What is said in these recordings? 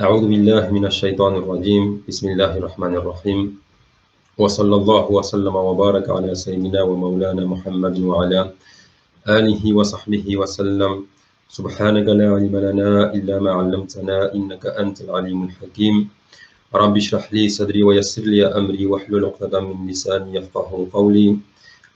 أعوذ بالله من الشيطان الرجيم بسم الله الرحمن الرحيم وصلى الله وسلم وبارك على سيدنا ومولانا محمد وعلى آله وصحبه وسلم سبحانك لا علم لنا إلا ما علمتنا إنك أنت العليم الحكيم رب اشرح لي صدري ويسر لي أمري واحلل عقدة من لساني يفقهوا قولي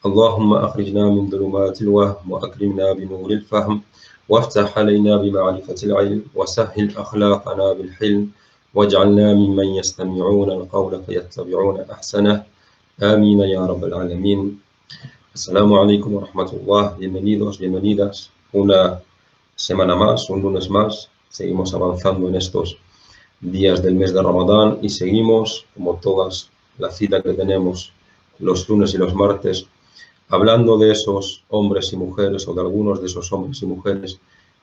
اللهم أخرجنا من ظلمات الوهم وأكرمنا بنور الفهم وافتح علينا بمعرفة العلم وسهل أخلاقنا بالحلم واجعلنا ممن يستمعون القول فيتبعون أحسنه آمين يا رب العالمين. Assalamu alaikum wa rahmatullah, bienvenidos, bienvenidas. Una semana más, un lunes más, seguimos avanzando en estos días del mes de Ramadán y seguimos, como todas, la cita que tenemos los lunes y los martes, hablando de esos hombres y mujeres o de algunos de esos hombres y mujeres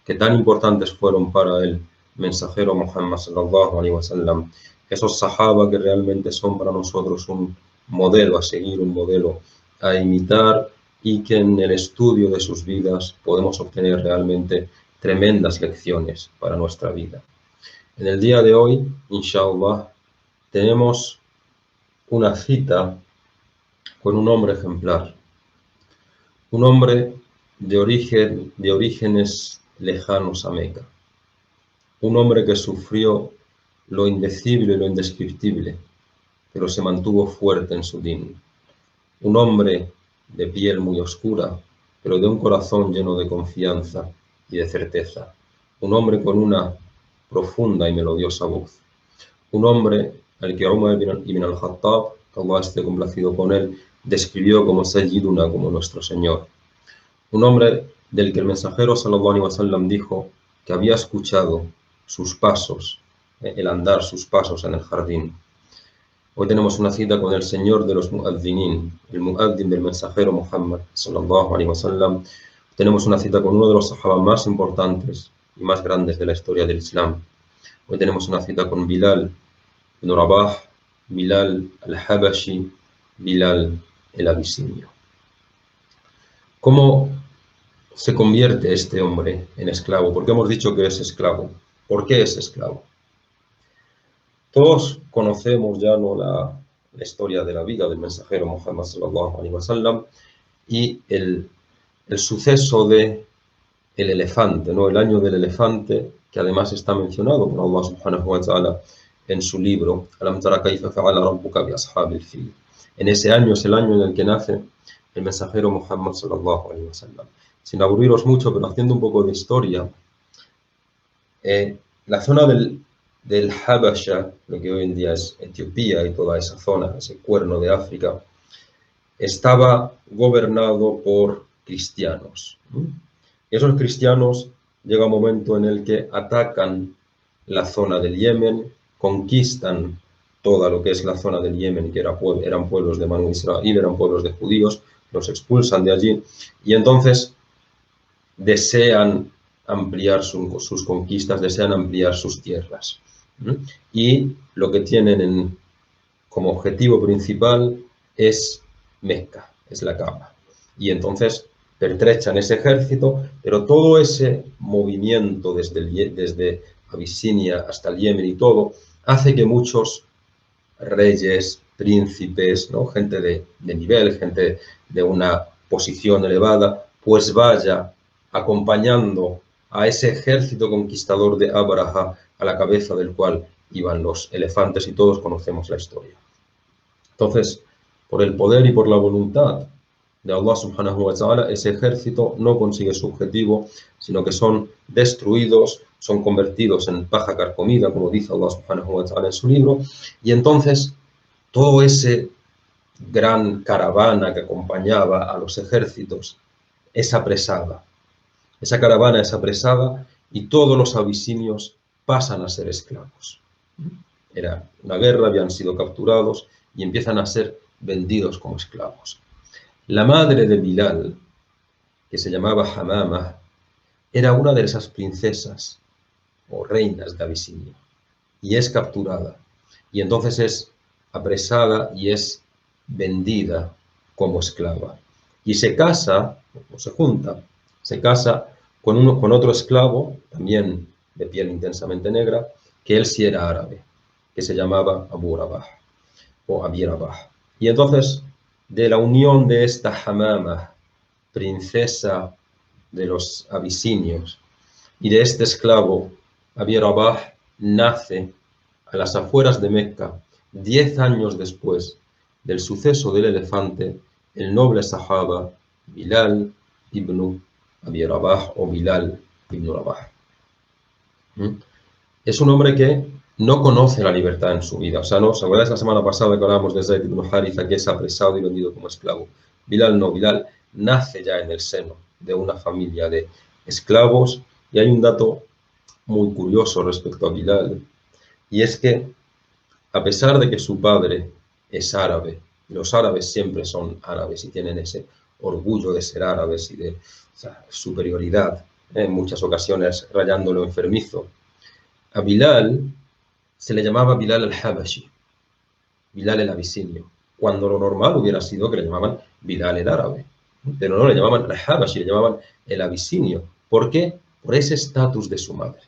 que tan importantes fueron para el mensajero Muhammad sallallahu alaihi wasallam, esos sahaba que realmente son para nosotros un modelo a seguir, un modelo a imitar y que en el estudio de sus vidas podemos obtener realmente tremendas lecciones para nuestra vida. En el día de hoy, inshallah, tenemos una cita con un hombre ejemplar, un hombre de orígenes lejanos a Meca, un hombre que sufrió lo indecible y lo indescriptible, pero se mantuvo fuerte en su din, un hombre de piel muy oscura, pero de un corazón lleno de confianza y de certeza, un hombre con una profunda y melodiosa voz, un hombre al que Umar ibn al-Khattab, que Allah esté complacido con él, describió como Sayyiduna, como nuestro Señor, un hombre del que el mensajero sallallahu alaihi wasallam dijo que había escuchado sus pasos, el andar sus pasos en el jardín. Hoy tenemos una cita con el señor de los muaddinin, el muaddin del mensajero Muhammad sallallahu alaihi wasallam. Tenemos una cita con uno de los sahaba más importantes y más grandes de la historia del Islam. Hoy tenemos una cita con Bilal ibn Rabah, Bilal al-Habashi, Bilal el abisinio. ¿Cómo se convierte este hombre en esclavo? ¿Por qué hemos dicho que es esclavo? ¿Por qué es esclavo? Todos conocemos ya, ¿no?, la historia de la vida del mensajero Muhammad sallallahu alaihi wasallam y el suceso de el elefante, ¿no?, el año del elefante, que además está mencionado por Allah subhanahu wa ta'ala en su libro Alam tara kayfa fa'ala rabbuka bi ashabil fil. En ese año es el año en el que nace el mensajero Muhammad sallallahu alaihi wasallam. Sin aburriros mucho, pero haciendo un poco de historia, la zona del Habasha, lo que hoy en día es Etiopía y toda esa zona, ese cuerno de África, estaba gobernado por cristianos. Esos cristianos llega un momento en el que atacan la zona del Yemen, conquistan toda lo que es la zona del Yemen, que eran pueblos de Banu Israel, eran pueblos de judíos, los expulsan de allí y entonces desean ampliar sus conquistas, desean ampliar sus tierras. Y lo que tienen como objetivo principal es Meca, es la Kaaba. Y entonces pertrechan ese ejército, pero todo ese movimiento desde Abisinia hasta el Yemen y todo, hace que muchos reyes, príncipes, ¿no?, gente de nivel, gente de una posición elevada, pues vaya acompañando a ese ejército conquistador de Abraha, a la cabeza del cual iban los elefantes, y todos conocemos la historia. Entonces, por el poder y por la voluntad de Allah subhanahu wa ta'ala, ese ejército no consigue su objetivo, sino que son destruidos, son convertidos en paja carcomida, como dice Allah subhanahu wa ta'ala en su libro, y entonces todo ese gran caravana que acompañaba a los ejércitos es apresada. Esa caravana es apresada y todos los abisinios pasan a ser esclavos. Era una guerra, habían sido capturados y empiezan a ser vendidos como esclavos. La madre de Bilal, que se llamaba Hamama, era una de esas princesas o reinas de Abisinia y es capturada y entonces es apresada y es vendida como esclava y se casa, o se junta, se casa con otro esclavo, también de piel intensamente negra, que él sí era árabe, que se llamaba Abu Rabah o Abi Rabah. Y entonces, de la unión de esta Hamama, princesa de los abisinios, y de este esclavo, Abi Rabah, nace a las afueras de Mecca, 10 años después del suceso del elefante, el noble sahaba Bilal ibn Abi Rabah o Bilal ibn Rabah. Es un hombre que no conoce la libertad en su vida. O sea, ¿no? ¿Os acordáis la semana pasada que hablábamos de Zayd ibn Haritha, que es apresado y vendido como esclavo? Bilal no, Bilal nace ya en el seno de una familia de esclavos, y hay un dato muy curioso respecto a Bilal, y es que a pesar de que su padre es árabe, y los árabes siempre son árabes y tienen ese orgullo de ser árabes y de, o sea, superioridad, en muchas ocasiones rayándolo enfermizo, a Bilal se le llamaba Bilal al-Habashi, Bilal el abisinio, cuando lo normal hubiera sido que le llamaban Bilal el árabe, pero no le llamaban al-Habashi, le llamaban el abisinio. ¿Por qué? Por ese estatus de su madre.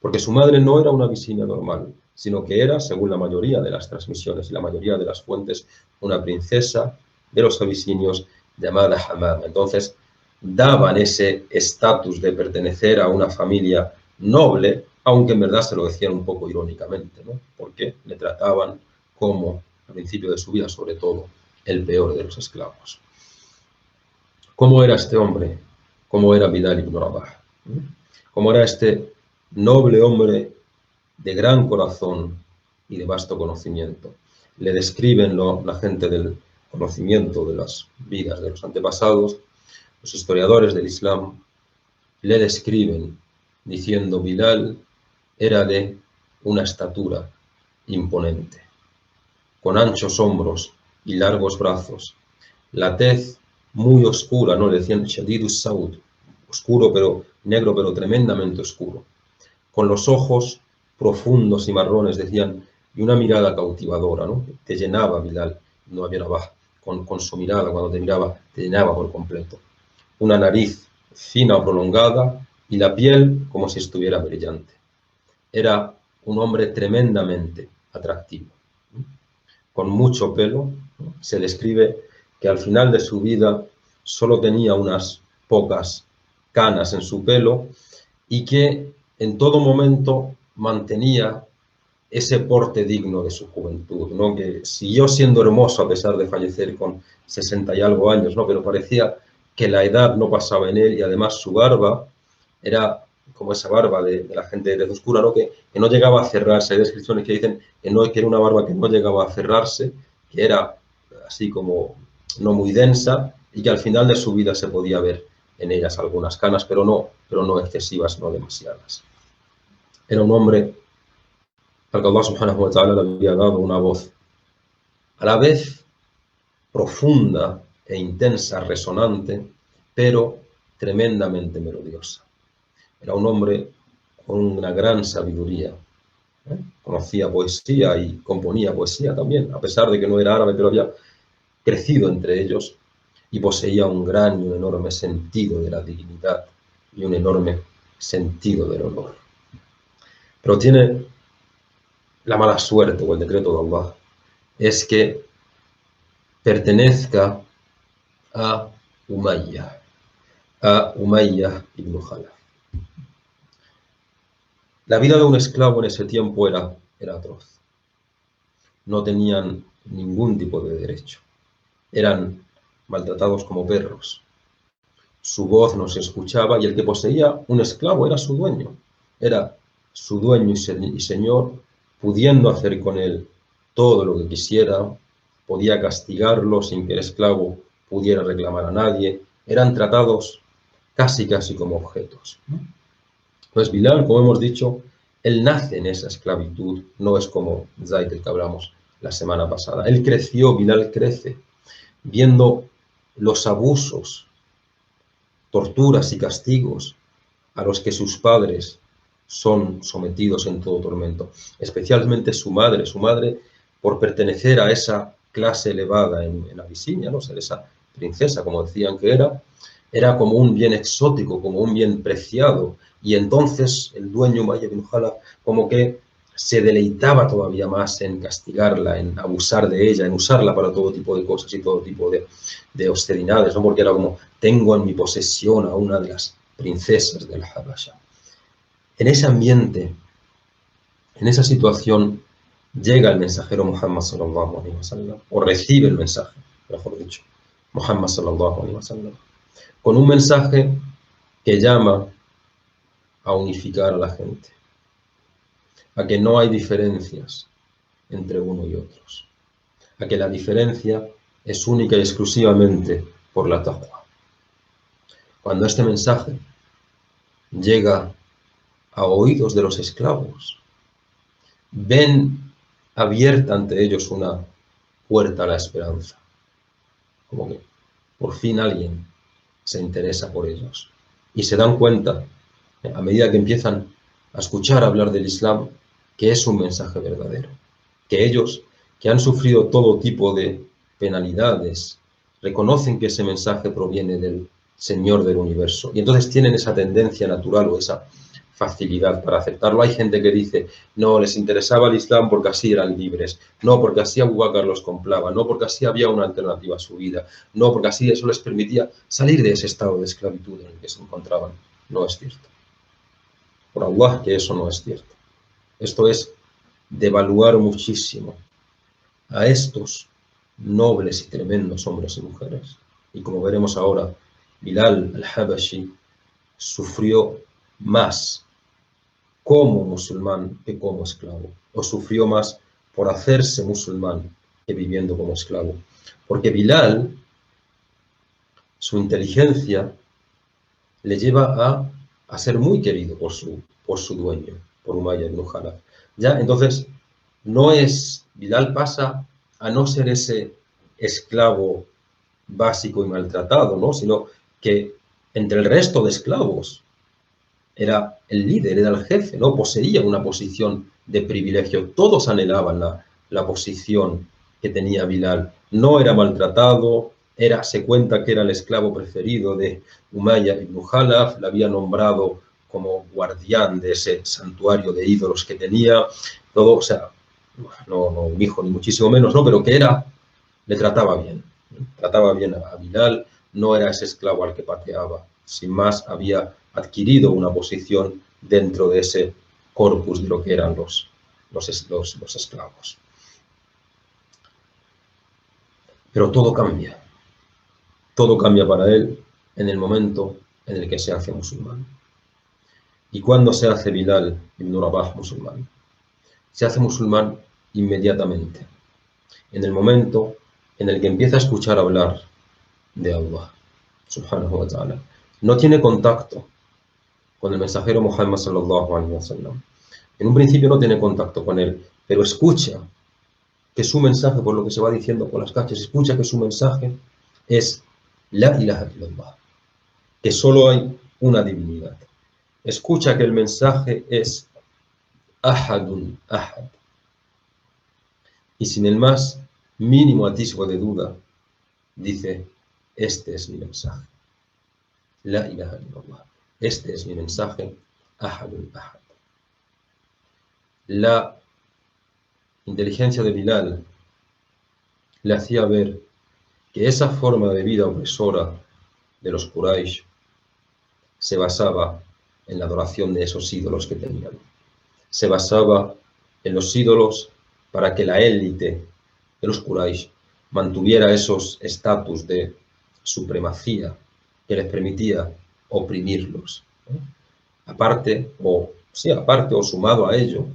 Porque su madre no era una abisinia normal, sino que era, según la mayoría de las transmisiones y la mayoría de las fuentes, una princesa de los abisinios llamada Hamama. Entonces, daban ese estatus de pertenecer a una familia noble, aunque en verdad se lo decían un poco irónicamente, ¿no? Porque le trataban como, al principio de su vida, sobre todo, el peor de los esclavos. ¿Cómo era este hombre? ¿Cómo era Bilal ibn Rabah? ¿Cómo era este noble hombre de gran corazón y de vasto conocimiento? Le describen la gente del conocimiento de las vidas de los antepasados, los historiadores del Islam, le describen diciendo: Bilal era de una estatura imponente, con anchos hombros y largos brazos, la tez muy oscura, ¿no? Le decían Shadidus Saud, oscuro pero negro, pero tremendamente oscuro, con los ojos profundos y marrones, decían, y una mirada cautivadora, ¿no? Te llenaba Bilal, no había nada, con su mirada, cuando te miraba, te llenaba por completo. Una nariz fina o prolongada y la piel como si estuviera brillante. Era un hombre tremendamente atractivo, con mucho pelo. Se describe que al final de su vida solo tenía unas pocas canas en su pelo y que en todo momento mantenía ese porte digno de su juventud, ¿no? Que siguió siendo hermoso a pesar de fallecer con 60 y algo años, ¿no? Pero parecía que la edad no pasaba en él, y además su barba era como esa barba de la gente de tez oscura, ¿no? Que no llegaba a cerrarse. Hay descripciones que dicen que era una barba que no llegaba a cerrarse, que era así como no muy densa, y que al final de su vida se podía ver en ellas algunas canas, pero no excesivas, no demasiadas. Era un hombre al que Allah subhanahu wa ta'ala le había dado una voz a la vez profunda e intensa, resonante, pero tremendamente melodiosa. Era un hombre con una gran sabiduría, ¿eh? Conocía poesía y componía poesía también, a pesar de que no era árabe, pero había crecido entre ellos, y poseía un gran y un enorme sentido de la dignidad y un enorme sentido del honor. Pero tiene la mala suerte, o el decreto de Allah, es que pertenezca a Umayya ibn Khalaf. La vida de un esclavo en ese tiempo era atroz. No tenían ningún tipo de derecho. Eran maltratados como perros. Su voz no se escuchaba, y el que poseía un esclavo era su dueño. Era su dueño y señor, pudiendo hacer con él todo lo que quisiera. Podía castigarlo sin que el esclavo pudiera reclamar a nadie. Eran tratados casi como objetos. Pues Bilal, como hemos dicho, él nace en esa esclavitud, no es como Zayd, del que hablamos la semana pasada. Él creció, Bilal crece, viendo los abusos, torturas y castigos a los que sus padres son sometidos en todo tormento, especialmente su madre, por pertenecer a esa clase elevada en Abisinia, ¿no? Ser esa princesa, como decían que era como un bien exótico, como un bien preciado, y entonces el dueño Umayya ibn Khalaf como que se deleitaba todavía más en castigarla, en abusar de ella, en usarla para todo tipo de cosas y todo tipo de obscenidades, ¿no? Porque era como, tengo en mi posesión a una de las princesas del Habasha. En ese ambiente, en esa situación, llega el mensajero Muhammad sallallahu alaihi wasallam, o recibe el mensaje, mejor dicho, Muhammad sallallahu alaihi wasallam, con un mensaje que llama a unificar a la gente, a que no hay diferencias entre uno y otros, a que la diferencia es única y exclusivamente por la taqwa. Cuando este mensaje llega a oídos de los esclavos, ven abierta ante ellos una puerta a la esperanza, como que por fin alguien se interesa por ellos y se dan cuenta, a medida que empiezan a escuchar hablar del Islam, que es un mensaje verdadero, que ellos, que han sufrido todo tipo de penalidades, reconocen que ese mensaje proviene del Señor del universo y entonces tienen esa tendencia natural o esa facilidad para aceptarlo. Hay gente que dice, no, les interesaba el Islam porque así eran libres, no, porque así Abu Bakr los compraba, no, porque así había una alternativa a su vida, no, porque así eso les permitía salir de ese estado de esclavitud en el que se encontraban. No es cierto. Por Allah que eso no es cierto. Esto es devaluar muchísimo a estos nobles y tremendos hombres y mujeres. Y como veremos ahora, Bilal al-Habashi sufrió más como musulmán que como esclavo, o sufrió más por hacerse musulmán que viviendo como esclavo. Porque Bilal, su inteligencia, le lleva a ser muy querido por su dueño, por Umayya ibn Khalaf. Ya, entonces, Bilal pasa a no ser ese esclavo básico y maltratado, ¿no? Sino que entre el resto de esclavos era el líder, era el jefe, ¿no? Poseía una posición de privilegio. Todos anhelaban la posición que tenía Bilal. No era maltratado, se cuenta que era el esclavo preferido de Umayya ibn Khalaf, le había nombrado como guardián de ese santuario de ídolos que tenía, todo, o sea, no un hijo ni muchísimo menos, ¿no? Pero que le trataba bien a Bilal, no era ese esclavo al que pateaba, sin más había adquirido una posición dentro de ese corpus de lo que eran los esclavos. Pero todo cambia para él en el momento en el que se hace musulmán. ¿Y cuándo se hace Bilal ibn Rabah musulmán? Se hace musulmán inmediatamente, en el momento en el que empieza a escuchar hablar de Allah, subhanahu wa ta'ala. No tiene contacto con el mensajero Muhammad sallallahu alaihi wasallam. En un principio no tiene contacto con él, pero escucha que su mensaje, por lo que se va diciendo por las calles, escucha que su mensaje es la ilaha illallah, que solo hay una divinidad. Escucha que el mensaje es ahadun ahad. Y sin el más mínimo atisbo de duda, dice, este es mi mensaje. La ilaha illallah. Este es mi mensaje, ahadun ahad. La inteligencia de Bilal le hacía ver que esa forma de vida opresora de los Quraysh se basaba en la adoración de esos ídolos que tenían. Se basaba en los ídolos para que la élite de los Quraysh mantuviera esos estatus de supremacía que les permitía oprimirlos. Aparte o sumado a ello,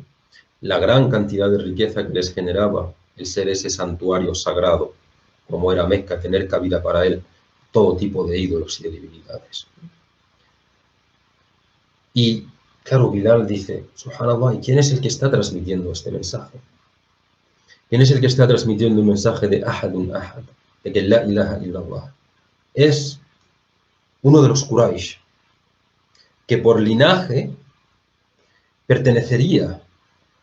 la gran cantidad de riqueza que les generaba el ser ese santuario sagrado, como era Mecca, tener cabida para él todo tipo de ídolos y de divinidades. Y claro, Bilal dice, subhanallah, ¿y quién es el que está transmitiendo este mensaje? ¿Quién es el que está transmitiendo un mensaje de ahadun ahad, de que la ilaha illallah? Es uno de los Quraysh, que por linaje pertenecería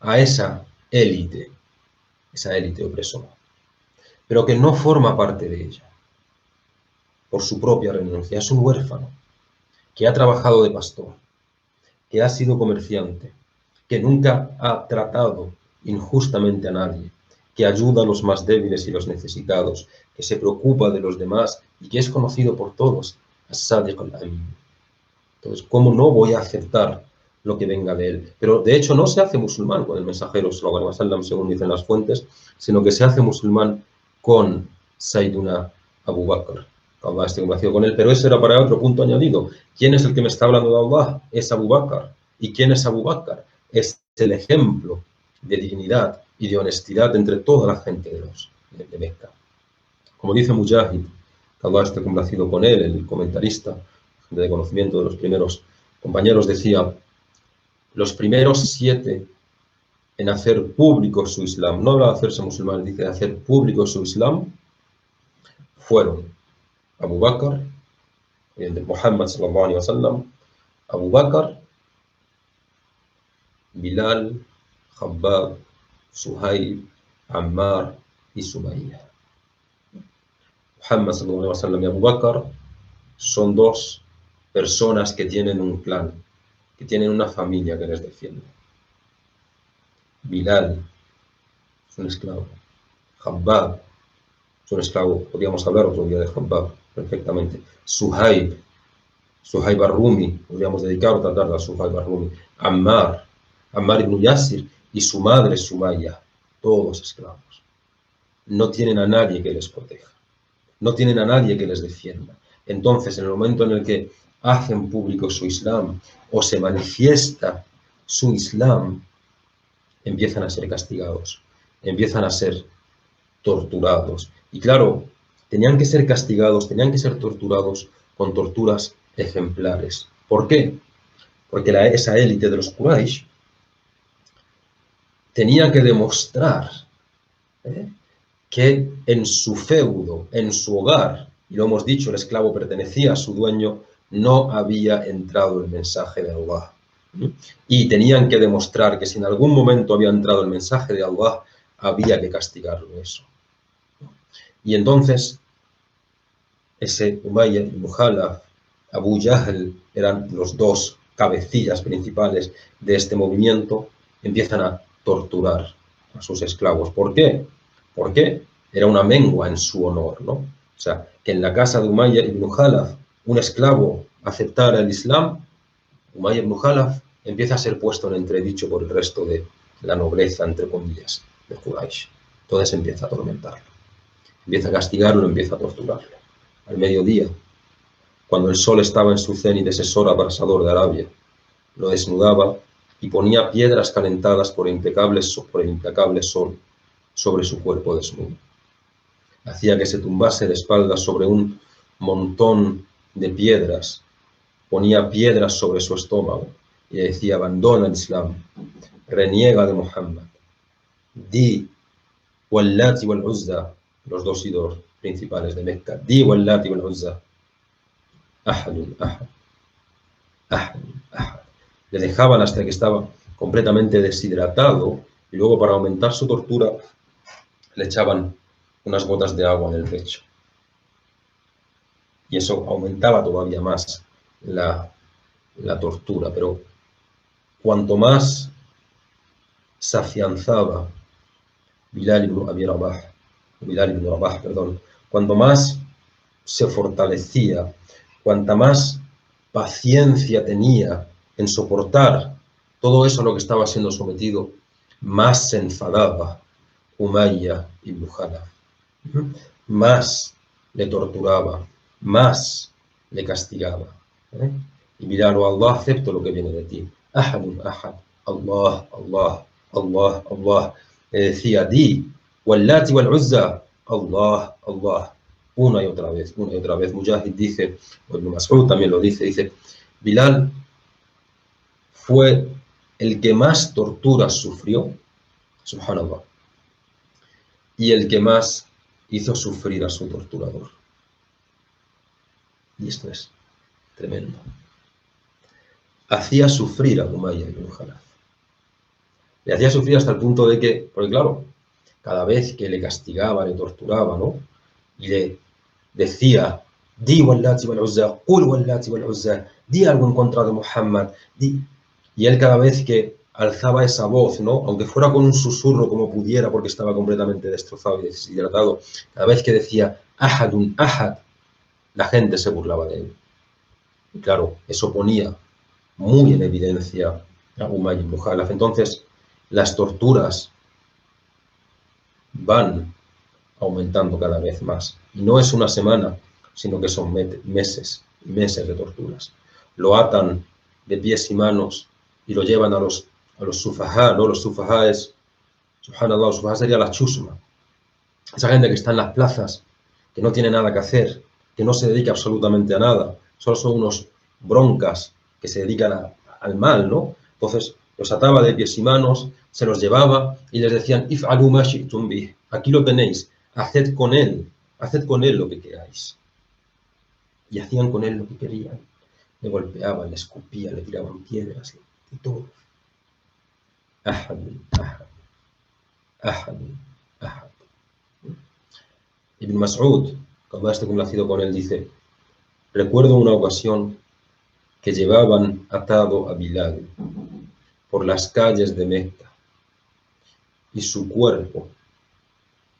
a esa élite opresora, pero que no forma parte de ella, por su propia renuncia. Es un huérfano, que ha trabajado de pastor, que ha sido comerciante, que nunca ha tratado injustamente a nadie, que ayuda a los más débiles y los necesitados, que se preocupa de los demás y que es conocido por todos, as-Sadiq al-Amin. Entonces, ¿cómo no voy a aceptar lo que venga de él? Pero de hecho no se hace musulmán con el mensajero sallallahu alaihi wasallam, según dicen las fuentes, sino que se hace musulmán con Sayyiduna Abu Bakr. Allah esté complacido con él, pero eso era para otro punto añadido. ¿Quién es el que me está hablando de Allah? Es Abu Bakr. ¿Y quién es Abu Bakr? Es el ejemplo de dignidad y de honestidad entre toda la gente de Mecca. Como dice Mujahid, que Allah esté complacido con él, el comentarista de conocimiento de los primeros compañeros, decía: los primeros 7 en hacer público su Islam, no habla de hacerse musulmán, dice de hacer público su Islam, fueron Abu Bakr, el de Muhammad sallallahu alaihi wasallam, Abu Bakr, Bilal, Khabbab, Suhaib, Ammar y Sumayya. Muhammad sallallahu alaihi wasallam y Abu Bakr son 2 personas que tienen un clan, que tienen una familia que les defiende. Bilal es un esclavo. Khabbab es un esclavo. Podríamos hablar otro día de Khabbab perfectamente. Suhaib al-Rumi, podríamos dedicar otra tarde a Suhaib al-Rumi. Ammar ibn Yasir y su madre Sumayya, todos esclavos. No tienen a nadie que les proteja, no tienen a nadie que les defienda. Entonces, en el momento en el que hacen público su Islam o se manifiesta su Islam, empiezan a ser castigados, empiezan a ser torturados. Y claro, tenían que ser castigados, tenían que ser torturados con torturas ejemplares. ¿Por qué? Porque esa élite de los Quraysh tenía que demostrar que en su feudo, en su hogar, y lo hemos dicho, el esclavo pertenecía a su dueño, no había entrado el mensaje de Allah. Y tenían que demostrar que si en algún momento había entrado el mensaje de Allah, había que castigarlo eso. Y entonces, ese Umayya ibn Khalaf, Abu Jahl, eran los 2 cabecillas principales de este movimiento, empiezan a torturar a sus esclavos. ¿Por qué? Porque era una mengua en su honor, ¿no? O sea, que en la casa de Umayya ibn Khalaf un esclavo aceptara el Islam, Umayya ibn Khalaf empieza a ser puesto en entredicho por el resto de la nobleza, entre comillas, de Quraysh. Entonces empieza a atormentarlo, empieza a castigarlo, empieza a torturarlo. Al mediodía, cuando el sol estaba en su cenit, ese sol abrasador de Arabia, lo desnudaba y ponía piedras calentadas por el implacable sol sobre su cuerpo desnudo. Hacía que se tumbase de espaldas sobre un montón de piedras, ponía piedras sobre su estómago y le decía: abandona el Islam, reniega de Muhammad, di Wallati wal Uzza, los 2 ídolos principales de Mecca, di Wallati wal Uzza, ahadun ahad, ahadun ahad. Le dejaban hasta que estaba completamente deshidratado y luego, para aumentar su tortura, le echaban unas gotas de agua en el pecho. Y eso aumentaba todavía más la tortura. Pero cuanto más se afianzaba Bilal ibn Rabah, cuanto más se fortalecía, cuanta más paciencia tenía en soportar todo eso a lo que estaba siendo sometido, más se enfadaba Umayya ibn Khalaf, más le torturaba, más le castigaba. Y Bilal: Allah, acepto lo que viene de ti. Ahadun ahad, Allah, Allah, Allah, Allah. Le decía: di Wallati wal Uzza, Allah, Allah. Una y otra vez, una y otra vez. Mujahid dice, o Ibn Mas'ud también lo dice, Bilal fue el que más torturas sufrió, subhanallah, y el que más hizo sufrir a su torturador. Y esto es tremendo. Hacía sufrir a Umayya ibn Khalaf. Le hacía sufrir hasta el punto de que, porque claro, cada vez que le castigaba, le torturaba, ¿no? Y le decía: di Wallati wal Uzza, qul Wallati wal Uzza, di algo en contra de Muhammad, di. Y él, cada vez que alzaba esa voz, ¿no? Aunque fuera con un susurro como pudiera, porque estaba completamente destrozado y deshidratado, cada vez que decía Ahadun, Ahad, la gente se burlaba de él. Y claro, eso ponía muy en evidencia a Umayy ibn Khalaf. Entonces, las torturas van aumentando cada vez más. Y no es una semana, sino que son meses y meses de torturas. Lo atan de pies y manos y lo llevan a los sufajá, ¿no? Los sufajá es, subhanallah, los sufajá sería la chusma. Esa gente que está en las plazas, que no tiene nada que hacer, que no se dedica absolutamente a nada, solo son unos broncas que se dedican al mal, ¿no? Entonces los ataba de pies y manos, se los llevaba y les decían, if'alu ma shi'tum bih, aquí lo tenéis, haced con él lo que queráis. Y hacían con él lo que querían. Le golpeaban, le escupían, le tiraban piedras y todo. Ahad, ahad, ahad, ahad. Ibn Mas'ud, cuando este complacido con él, dice, recuerdo una ocasión que llevaban atado a Bilal por las calles de Mecca y su cuerpo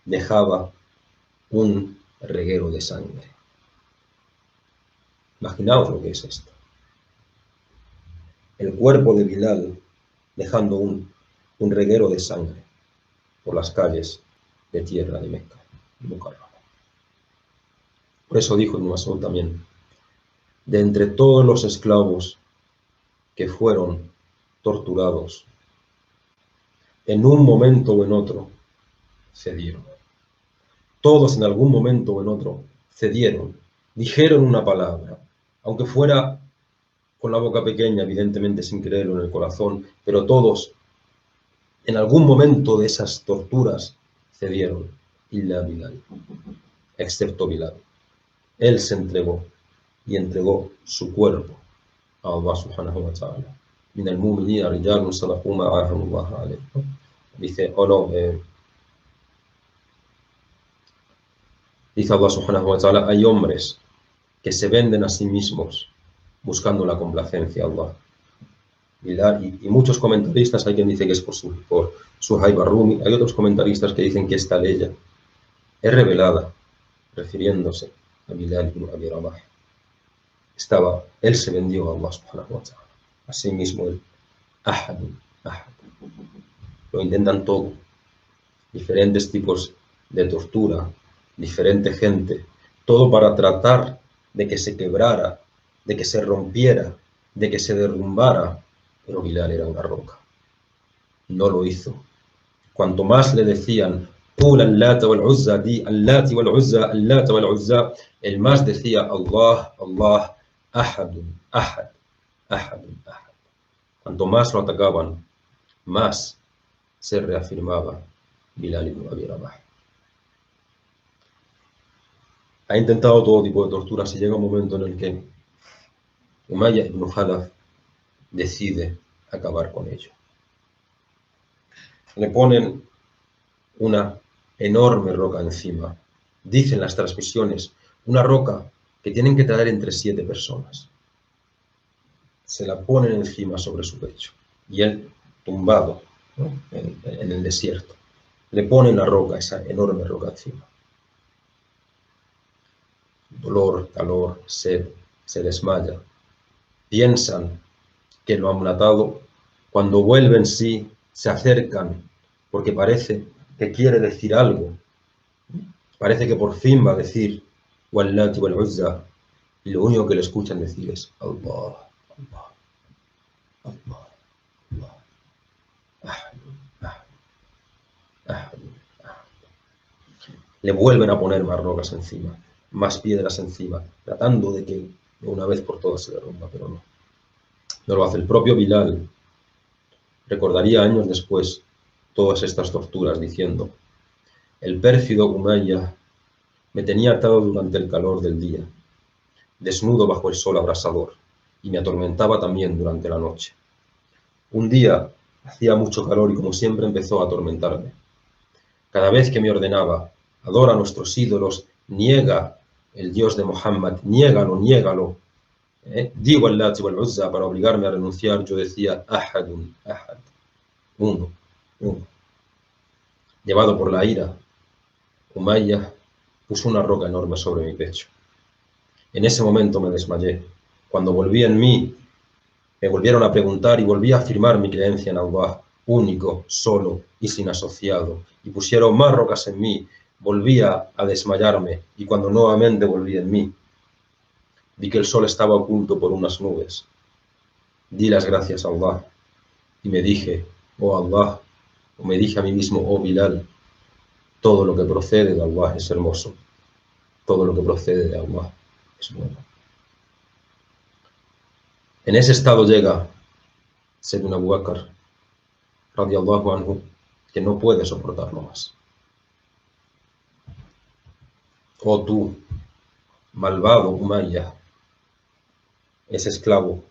dejaba un reguero de sangre. Imaginaos lo que es esto. El cuerpo de Bilal dejando un reguero de sangre por las calles de tierra de Mecca. Por eso dijo Ibn Mas'ud también, de entre todos los esclavos que fueron torturados, en un momento o en otro cedieron. Todos en algún momento o en otro cedieron, dijeron una palabra, aunque fuera con la boca pequeña, evidentemente sin creerlo en el corazón, pero todos en algún momento de esas torturas cedieron, illa Bilal, excepto Bilal. Él se entregó y entregó su cuerpo a Allah subhanahu wa ta'ala. Min al-mu'minina rijalun sadaqu ma ahadullah alayhi. Dice, dice Allah subhanahu wa ta'ala, hay hombres que se venden a sí mismos buscando la complacencia a Allah. Y muchos comentaristas, hay quien dice que es por Suhaib ar-Rumi, hay otros comentaristas que dicen que esta ley es revelada, refiriéndose a Bilal ibn Abi Rabah. Él se vendió a Allah subhanahu wa ta'ala. Así mismo él, ahad. Lo intentan todo. Diferentes tipos de tortura, diferente gente, todo para tratar de que se quebrara, de que se rompiera, de que se derrumbara. Pero Bilal era una roca. No lo hizo. Cuanto más le decían, قُولَ اللَّاتَ وَالْعُزَّى, di al-Lati wal-Uzza, al-Lata wal-Uzza, el más decía Allah, Allah, ahadun, ahad, ahadun, ahad. Cuanto más lo atacaban, más se reafirmaba Bilal ibn Abi Rabah. Ha intentado todo tipo de torturas y llega un momento en el que Umayy ibn Khalaf decide acabar con ello. Le ponen una enorme roca encima. Dicen las transmisiones, una roca que tienen que traer entre 7 personas. Se la ponen encima sobre su pecho. Y él, tumbado, ¿no?, en el desierto, le ponen la roca, esa enorme roca encima. Dolor, calor, sed, se desmaya. Piensan que lo han matado. Cuando vuelven sí, se acercan, porque parece que quiere decir algo. Parece que por fin va a decir Wal-Lati wal-Uzza, y lo único que le escuchan decir es Allah, Allah, Allah, Allah, Ahad, Ahad, Ahad. Le vuelven a poner más rocas encima, más piedras encima, tratando de que de una vez por todas se derrumba, pero no. No lo hace. El propio Bilal recordaría años después todas estas torturas diciendo, el pérfido Umayy me tenía atado durante el calor del día, desnudo bajo el sol abrasador, y me atormentaba también durante la noche. Un día hacía mucho calor y como siempre empezó a atormentarme. Cada vez que me ordenaba, adora a nuestros ídolos, niega el Dios de Muhammad, niégalo, digo al Lati wal Uzza para obligarme a renunciar, yo decía, ahadun, ahad, uno, uno. Llevado por la ira, Umayya puso una roca enorme sobre mi pecho. En ese momento me desmayé. Cuando volví en mí, me volvieron a preguntar y volví a afirmar mi creencia en Allah, único, solo y sin asociado. Y pusieron más rocas en mí. Volvía a desmayarme y cuando nuevamente volví en mí, vi que el sol estaba oculto por unas nubes. Di las gracias a Allah y me dije, oh Allah, o me dije a mí mismo, oh Bilal, todo lo que procede de Allah es hermoso, todo lo que procede de Allah es bueno. En ese estado llega Sayyidina Abu Bakr, radiyallahu anhu, que no puede soportarlo más. Oh tú, malvado Umayya, ese esclavo,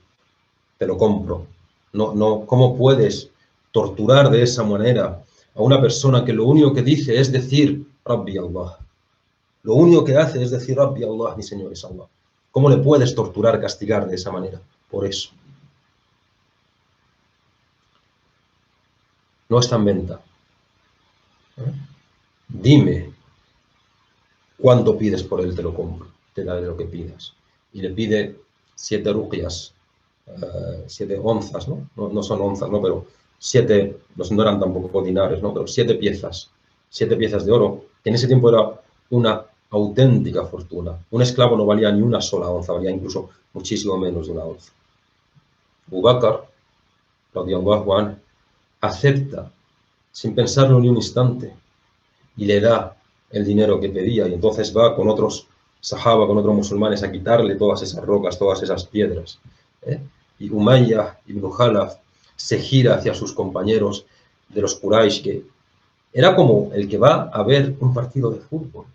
te lo compro. No, ¿cómo puedes torturar de esa manera a una persona que lo único que dice es decir Rabbi Allah? Lo único que hace es decir Rabbi Allah, mi Señor es Allah. ¿Cómo le puedes torturar, castigar de esa manera? Por eso. No está en venta. Dime cuánto pides por él, te lo compro, te daré lo que pidas. Y le pide 7 ruqyas, 7 onzas, ¿no? No son onzas, ¿no? Pero 7, no eran tampoco dinares, ¿no? Pero 7 piezas de oro, que en ese tiempo era una auténtica fortuna. Un esclavo no valía ni una sola onza, valía incluso muchísimo menos de una onza. Abu Bakr, radiyallahu anhu, acepta sin pensarlo ni un instante y le da el dinero que pedía y entonces va con otros sahaba, con otros musulmanes a quitarle todas esas rocas, todas esas piedras. Y Umayya ibn Khalaf se gira hacia sus compañeros de los Quraysh, que era como el que va a ver un partido de fútbol.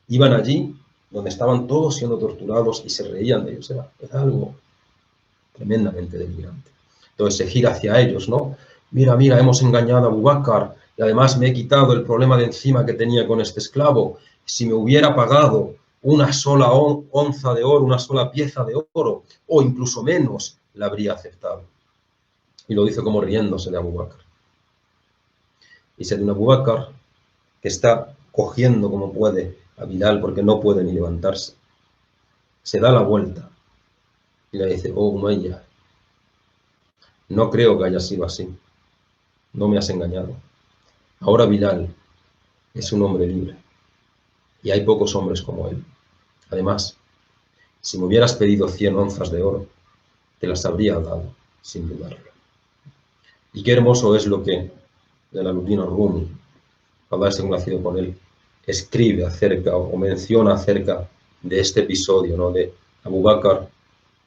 Iban allí donde estaban todos siendo torturados y se reían de ellos. Era algo tremendamente delirante. Entonces se gira hacia ellos, ¿no? Mira, mira, hemos engañado a Abu Bakr y además me he quitado el problema de encima que tenía con este esclavo. Si me hubiera pagado una sola onza de oro, una sola pieza de oro, o incluso menos, la habría aceptado. Y lo dice como riéndose de Abu Bakr. Y Sayyidina Abu Bakr, que está cogiendo como puede a Bilal porque no puede ni levantarse, se da la vuelta y le dice, oh Umayya, no creo que haya sido así. No me has engañado. Ahora Bilal es un hombre libre y hay pocos hombres como él. Además, si me hubieras pedido 100 onzas de oro, te las habría dado, sin dudarlo. Y qué hermoso es lo que Jalaluddin Rumi, Allah esté complacido con él, escribe acerca o menciona acerca de este episodio, ¿no? De Abu Bakr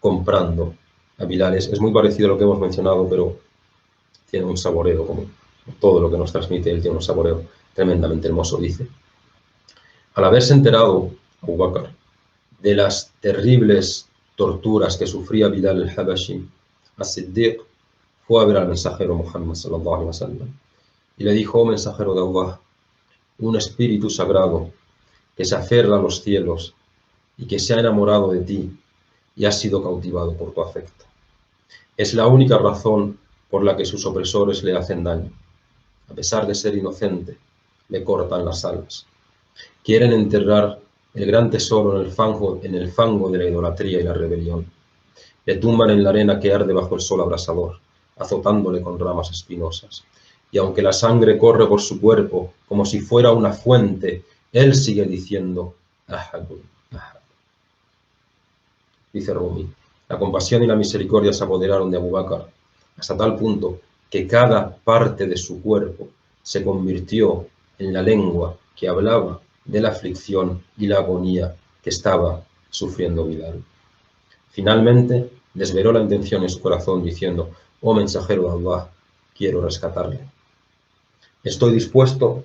comprando a Bilal. Es muy parecido a lo que hemos mencionado, pero tiene un saboreo, como todo lo que nos transmite él tiene un saboreo tremendamente hermoso. Dice, al haberse enterado Abu Bakr de las terribles torturas que sufría Bilal al-Habashi, As-Siddiq fue a ver al mensajero Muhammad sallallahu alaihi wasallam y le dijo, oh mensajero de Allah, un espíritu sagrado que se aferra a los cielos y que se ha enamorado de ti y ha sido cautivado por tu afecto. Es la única razón por la que sus opresores le hacen daño. A pesar de ser inocente, le cortan las alas. Quieren enterrar el gran tesoro en el fango de la idolatría y la rebelión. Le tumban en la arena que arde bajo el sol abrasador, azotándole con ramas espinosas. Y aunque la sangre corre por su cuerpo como si fuera una fuente, él sigue diciendo, Ahadun, Ahad. Dice Rumi, la compasión y la misericordia se apoderaron de Abu Bakr, hasta tal punto que cada parte de su cuerpo se convirtió en la lengua que hablaba de la aflicción y la agonía que estaba sufriendo Bilal. Finalmente, desveló la intención en su corazón diciendo, oh mensajero de Allah, quiero rescatarle. Estoy dispuesto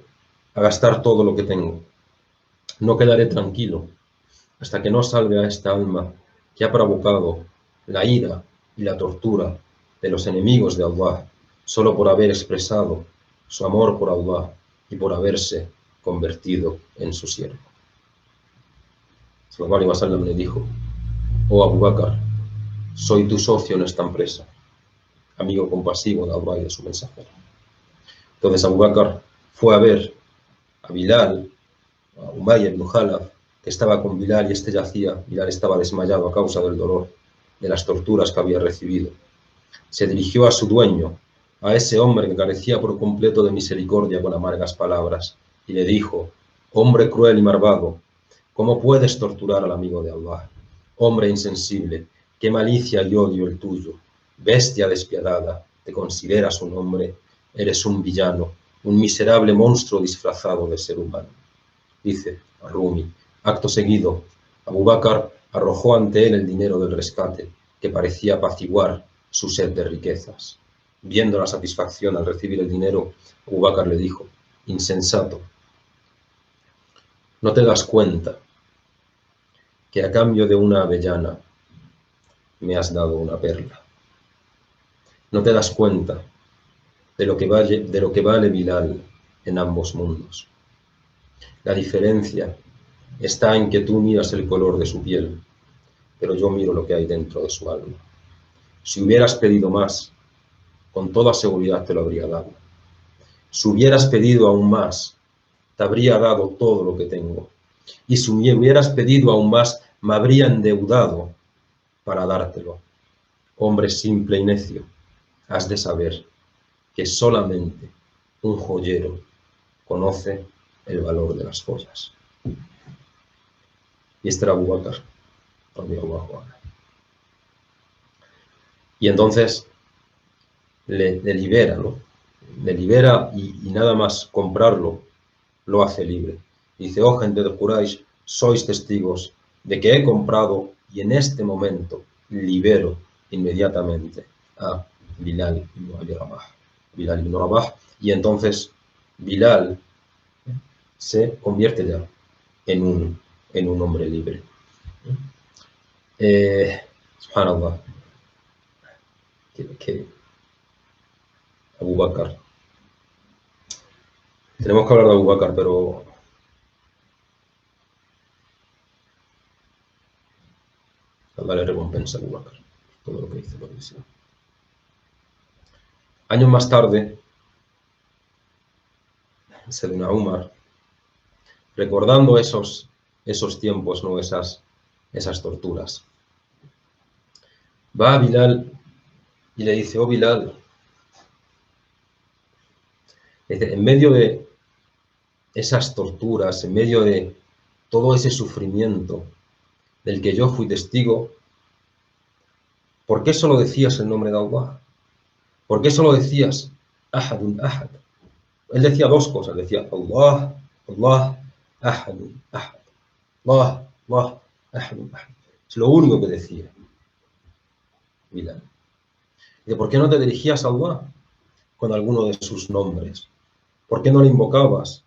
a gastar todo lo que tengo. No quedaré tranquilo hasta que no salve a esta alma que ha provocado la ira y la tortura de los enemigos de Allah solo por haber expresado su amor por Allah y por haberse convertido en su siervo. Sallallahu alaihi wasallam le dijo, oh Abu Bakr, soy tu socio en esta empresa, amigo compasivo de Allah y de su mensajero. Entonces Abu Bakr fue a ver a Bilal, a Umayya ibn Khalaf, que estaba con Bilal y este yacía. Bilal estaba desmayado a causa del dolor, de las torturas que había recibido. Se dirigió a su dueño, a ese hombre que carecía por completo de misericordia con amargas palabras, y le dijo: hombre cruel y malvado, ¿cómo puedes torturar al amigo de Allah? Hombre insensible, qué malicia y odio el tuyo. Bestia despiadada, te consideras un hombre, eres un villano, un miserable monstruo disfrazado de ser humano. Dice Rumi. Acto seguido, Abu Bakr arrojó ante él el dinero del rescate, que parecía apaciguar su sed de riquezas. Viendo la satisfacción al recibir el dinero, Abu Bakr le dijo: insensato, ¿no te das cuenta que a cambio de una avellana me has dado una perla? ¿No te das cuenta de lo que vale Bilal en ambos mundos? La diferencia está en que tú miras el color de su piel, pero yo miro lo que hay dentro de su alma. Si hubieras pedido más, con toda seguridad te lo habría dado. Si hubieras pedido aún más, te habría dado todo lo que tengo. Y si hubieras pedido aún más, me habría endeudado para dártelo. Hombre simple y necio, has de saber que solamente un joyero conoce el valor de las joyas. Y este era Abu Bakr, radiyallahu anhu. Y entonces le libera, ¿no? Le libera y nada más comprarlo, lo hace libre. Dice: oh gente de Quraysh, sois testigos de que he comprado y en este momento libero inmediatamente a Bilal ibn Abi Rabah. Bilal ibn Rabah, y entonces Bilal se convierte ya en un hombre libre. Subhanallah, que Abu Bakr. Tenemos que hablar de Abu Bakr, pero Allah le recompensa a Abu Bakr todo lo que hizo por el Islam. Años más tarde, Sayyidina Umar, recordando esos tiempos, ¿no? esas torturas, va a Bilal y le dice: oh Bilal, en medio de esas torturas, en medio de todo ese sufrimiento del que yo fui testigo, ¿por qué solo decías el nombre de Allah? ¿Por qué solo decías Ahadun Ahad? Él decía dos cosas, decía Allah, Allah, Ahadun Ahad. Allah, Allah, Ahadun Ahad. Es lo único que decía Bilal. ¿De por qué no te dirigías a Allah con alguno de sus nombres? ¿Por qué no le invocabas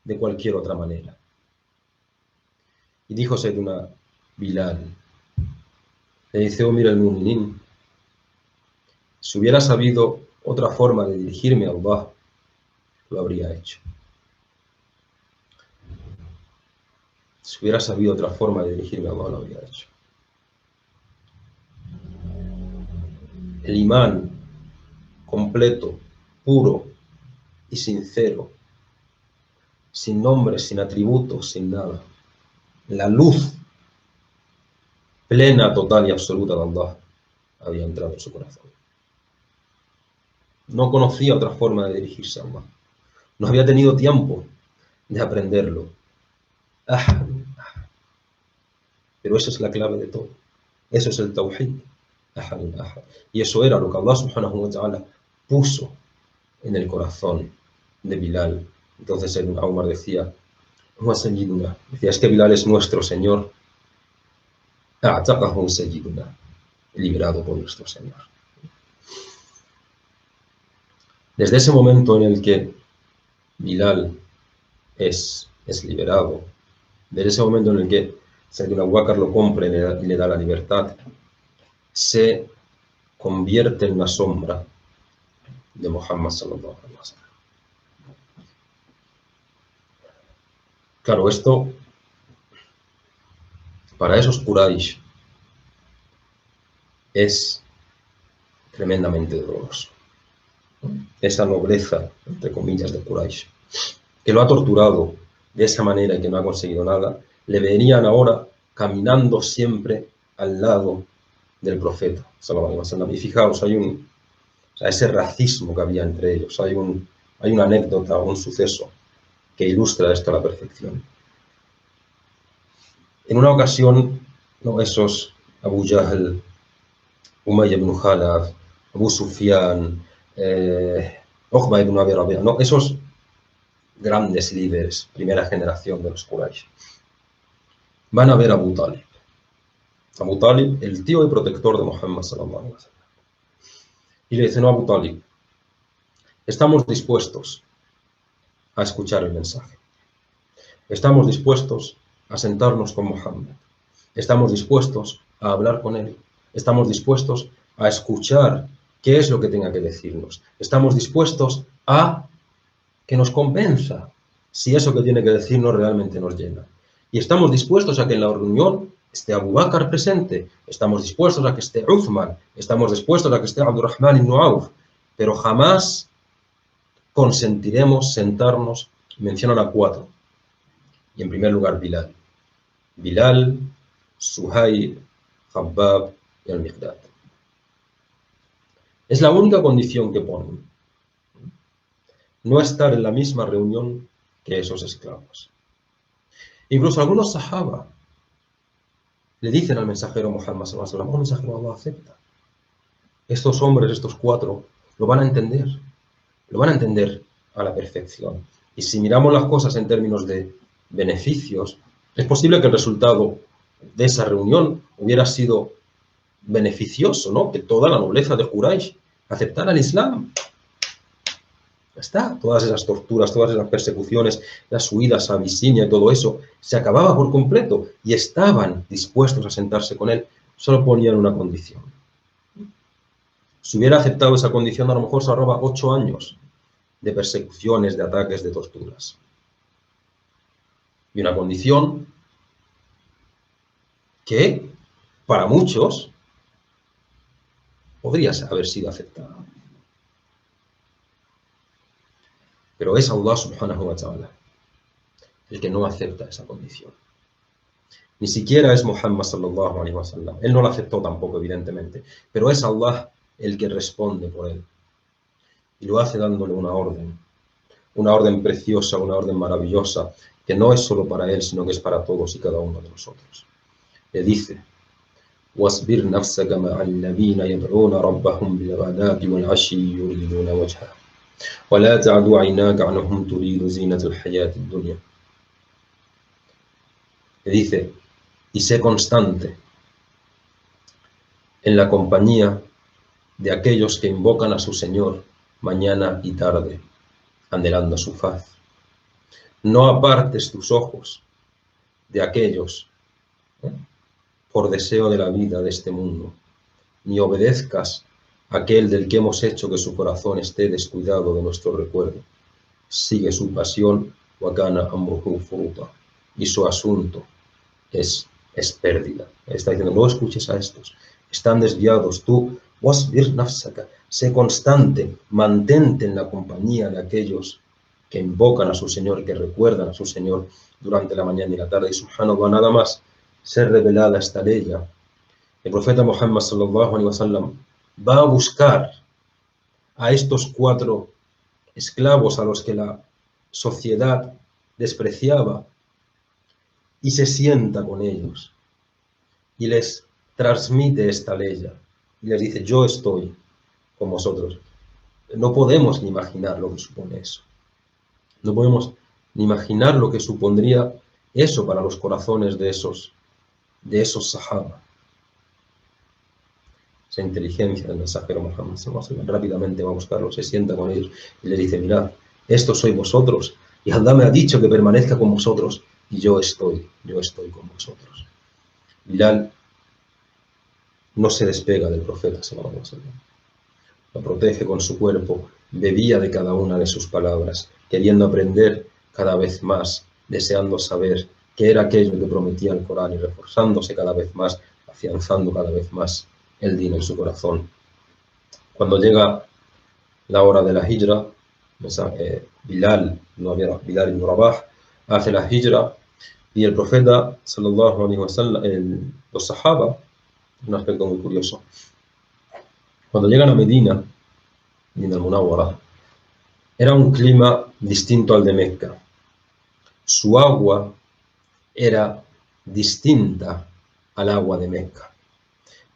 de cualquier otra manera? Y dijo Sayyiduna Bilal, le dice: oh mira el mu'minin, si hubiera sabido otra forma de dirigirme a Allah, lo habría hecho. Si hubiera sabido otra forma de dirigirme a Allah, lo habría hecho. El imán completo, puro y sincero, sin nombres, sin atributos, sin nada. La luz plena, total y absoluta de Allah había entrado en su corazón. No conocía otra forma de dirigirse a Allah. No había tenido tiempo de aprenderlo. Pero esa es la clave de todo. Eso es el tawhid. Y eso era lo que Allah subhanahu wa ta'ala puso en el corazón de Bilal. Entonces el Umar decía: decía, es que Bilal es nuestro Señor. Liberado por nuestro Señor. Desde ese momento en el que Bilal es liberado, desde ese momento en el que Sayyidina Abu Bakr lo compra y le da la libertad, se convierte en la sombra de Muhammad sallallahu alaihi wasallam. Claro, esto para esos Quraysh es tremendamente doloroso. esa nobleza, entre comillas, de Quraysh, que lo ha torturado de esa manera y que no ha conseguido nada, le verían ahora caminando siempre al lado del profeta, sallallahu alaihi wasallam. Y fijaos, o sea, ese racismo que había entre ellos, hay una anécdota, un suceso que ilustra esto a la perfección. En una ocasión, ¿no?, esos Abu Jahl, Umayya ibn Khalaf, Abu Sufyan, Uqba ibn Abi Rabi'a, ¿no?, esos grandes líderes, primera generación de los Quraysh, van a ver a Abu Talib. Abu Talib, el tío y protector de Muhammad sallallahu alaihi wasallam. Y le dicen: no, Abu Talib, estamos dispuestos a escuchar el mensaje. Estamos dispuestos a sentarnos con Muhammad. Estamos dispuestos a hablar con él. Estamos dispuestos a escuchar qué es lo que tenga que decirnos. Estamos dispuestos a que nos convenza si eso que tiene que decirnos realmente nos llena. Y estamos dispuestos a que en la reunión esté Abu Bakr presente. Estamos dispuestos a que esté Uthman. Estamos dispuestos a que esté Abdurrahman ibn Auf. Pero jamás consentiremos sentarnos, mencionan a 4. Y en primer lugar Bilal. Bilal, Suhayb, Khabbab y Al-Miqdad. Es la única condición que ponen: no estar en la misma reunión que esos esclavos. Incluso algunos sahaba le dicen al mensajero Muhammad sallallahu alaihi wasallam: mensajero, Allah acepta. Estos hombres, estos 4, lo van a entender a la perfección. Y si miramos las cosas en términos de beneficios, es posible que el resultado de esa reunión hubiera sido beneficioso, ¿no?, que toda la nobleza de Quraysh aceptara el Islam. Ya está, todas esas torturas, todas esas persecuciones, las huidas a Abisinia y todo eso, se acababa por completo y estaban dispuestos a sentarse con él. Solo ponían una condición. Si hubiera aceptado esa condición, a lo mejor se ahorraba 8 años de persecuciones, de ataques, de torturas. Y una condición que, para muchos, podría haber sido aceptada. Pero es Allah subhanahu wa ta'ala el que no acepta esa condición. Ni siquiera es Muhammad sallallahu alaihi wasallam. Él no la aceptó tampoco, evidentemente. Pero es Allah el que responde por él. Y lo hace dándole una orden preciosa, una orden maravillosa, que no es solo para él, sino que es para todos y cada uno de nosotros. Le dice: وَاصْبِرْ نَفْسَكَ مَعَ الَّذِينَ يَدْعُونَ رَبَّهُمْ بِالْغَدَاةِ وَالْعَشِيِّ يُرِيدُونَ وَجْهَهُ وَلَا تَعْدُ عَيْنَاكَ عَنْهُمْ تُرِيدُ زِينَةَ الْحَيَاةِ الدُّنْيَا. Le dice: y sé constante en la compañía de aquellos que invocan a su Señor mañana y tarde, anhelando su faz. No apartes tus ojos de aquellos por deseo de la vida de este mundo, ni obedezcas a aquel del que hemos hecho que su corazón esté descuidado de nuestro recuerdo. Sigue su pasión, wakana amruhu furuta, y su asunto es pérdida. Está diciendo: no escuches a estos, están desviados. Tú, wasbir nafsaka, sé constante, mantente en la compañía de aquellos que invocan a su Señor, que recuerdan a su Señor durante la mañana y la tarde. Y subhanallah, nada más ser revelada esta ley, el profeta Muhammad sallallahu alaihi wasallam va a buscar a estos 4 esclavos a los que la sociedad despreciaba y se sienta con ellos y les transmite esta ley y les dice: yo estoy con vosotros. No podemos ni imaginar lo que supone eso. No podemos ni imaginar lo que supondría eso para los corazones de esos sahaba. Esa inteligencia del mensajero Muhammad sallallahu alaihi wasallam rápidamente va a buscarlos, se sienta con ellos y les dice: mirad, estos sois vosotros, y Allah me ha dicho que permanezca con vosotros, y yo estoy con vosotros. Bilal no se despega del profeta sallallahu alaihi wasallam. Lo protege con su cuerpo, bebía de cada una de sus palabras, queriendo aprender cada vez más, deseando saber qué era aquello que prometía el Corán y reforzándose cada vez más, afianzando cada vez más el din en su corazón. Cuando llega la hora de la hijra. Bilal, no había Bilal ibn Rabah, hace la hijra y el profeta, sallallahu alaihi wasallam, los sahaba, un aspecto muy curioso. Cuando llegan a Medina, Medina al-Munawwara, era un clima distinto al de Mecca. Su agua era distinta al agua de Mecca.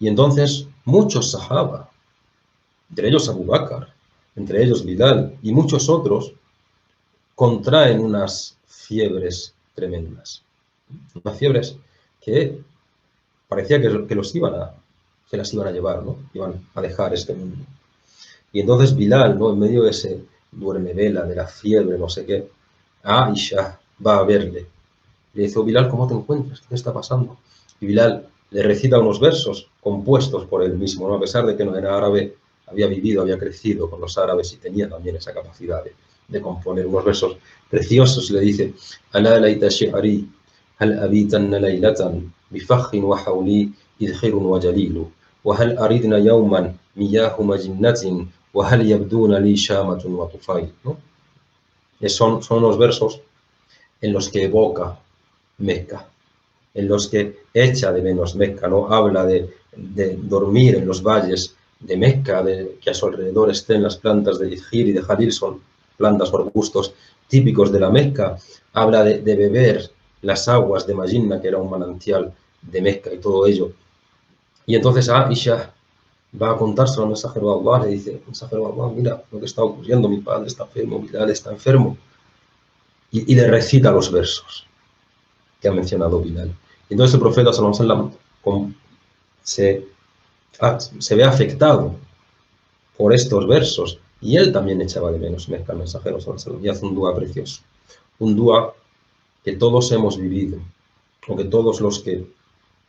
Y entonces muchos sahaba, entre ellos Abu Bakr, entre ellos Bilal y muchos otros, contraen unas fiebres tremendas. Unas fiebres que parecía que se las iban a llevar, ¿no? Iban a dejar este mundo. Y entonces Bilal, ¿no? En medio de ese duerme vela, de la fiebre, no sé qué, Aisha va a verle. Le dice: oh, Bilal, ¿cómo te encuentras? ¿Qué te está pasando? Y Bilal le recita unos versos compuestos por él mismo, ¿no? A pesar de que no era árabe, había vivido, había crecido con los árabes y tenía también esa capacidad de componer unos versos preciosos. Le dice: Ala laita shi'ri, hal abitanna laylatan, bifakhin wa hawli, idkhirun wa jalilu, wa hal aridna yawman, miyahu majinnatin, wa hal yabduna li shamatun wa tufayl, ¿no? Son unos versos en los que evoca Mecca, en los que echa de menos Mecca, ¿no? Habla de dormir en los valles de Mecca, de que a su alrededor estén las plantas de Idjir y de Jalil, son plantas o arbustos típicos de la Mecca. Habla de beber las aguas de Majinna, que era un manantial de Mecca y todo ello. Y entonces Aisha va a contárselo al mensajero de Allah, le dice: mensajero de Allah, mira lo que está ocurriendo, mi padre está enfermo, Bilal está enfermo. Y le recita los versos que ha mencionado Bilal. Entonces el profeta sallallahu alaihi wasallam se ve afectado por estos versos y él también echaba de menos Mecca, el mensajero sallallahu alaihi wasallam, y hace un dua precioso, un dua que todos hemos vivido, o que todos los que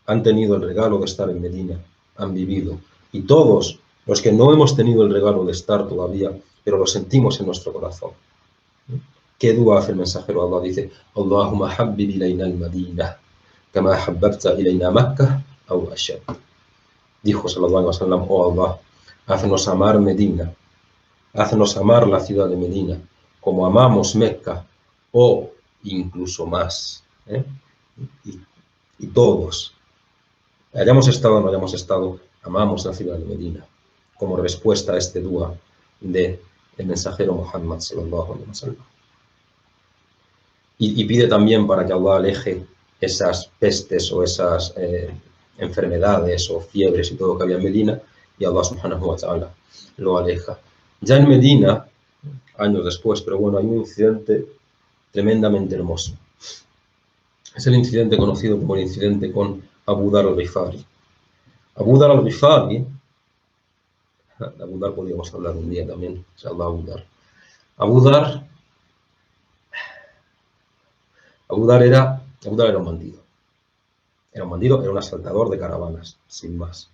han tenido el regalo de estar en Medina han vivido, y todos los que no hemos tenido el regalo de estar todavía, pero lo sentimos en nuestro corazón. ¿Qué dua hace el mensajero? Allah dice: Allahumma habbib ilayna al-Madina kama habbabta ilayna Makkah aw ashad. Dijo sallallahu alaihi wasallam: oh Allah, haznos amar Medina, haznos amar la ciudad de Medina como amamos Mecca o incluso más. Y todos, hayamos estado o no hayamos estado, amamos la ciudad de Medina, como respuesta a este dua de el mensajero Muhammad sallallahu alaihi wasallam. Y pide también para que Allah aleje esas pestes o esas enfermedades o fiebres y todo que había en Medina, y Allah subhanahu wa ta'ala lo aleja. Ya en Medina, años después, pero bueno, hay un incidente tremendamente hermoso. Es el incidente conocido como el incidente con Abu Dhar al-Ghifari. Abu Dhar al-Ghifari, de Abu Dhar podríamos hablar un día también, inshallah. Abu Dhar era un bandido. Era un bandido, era un asaltador de caravanas, sin más.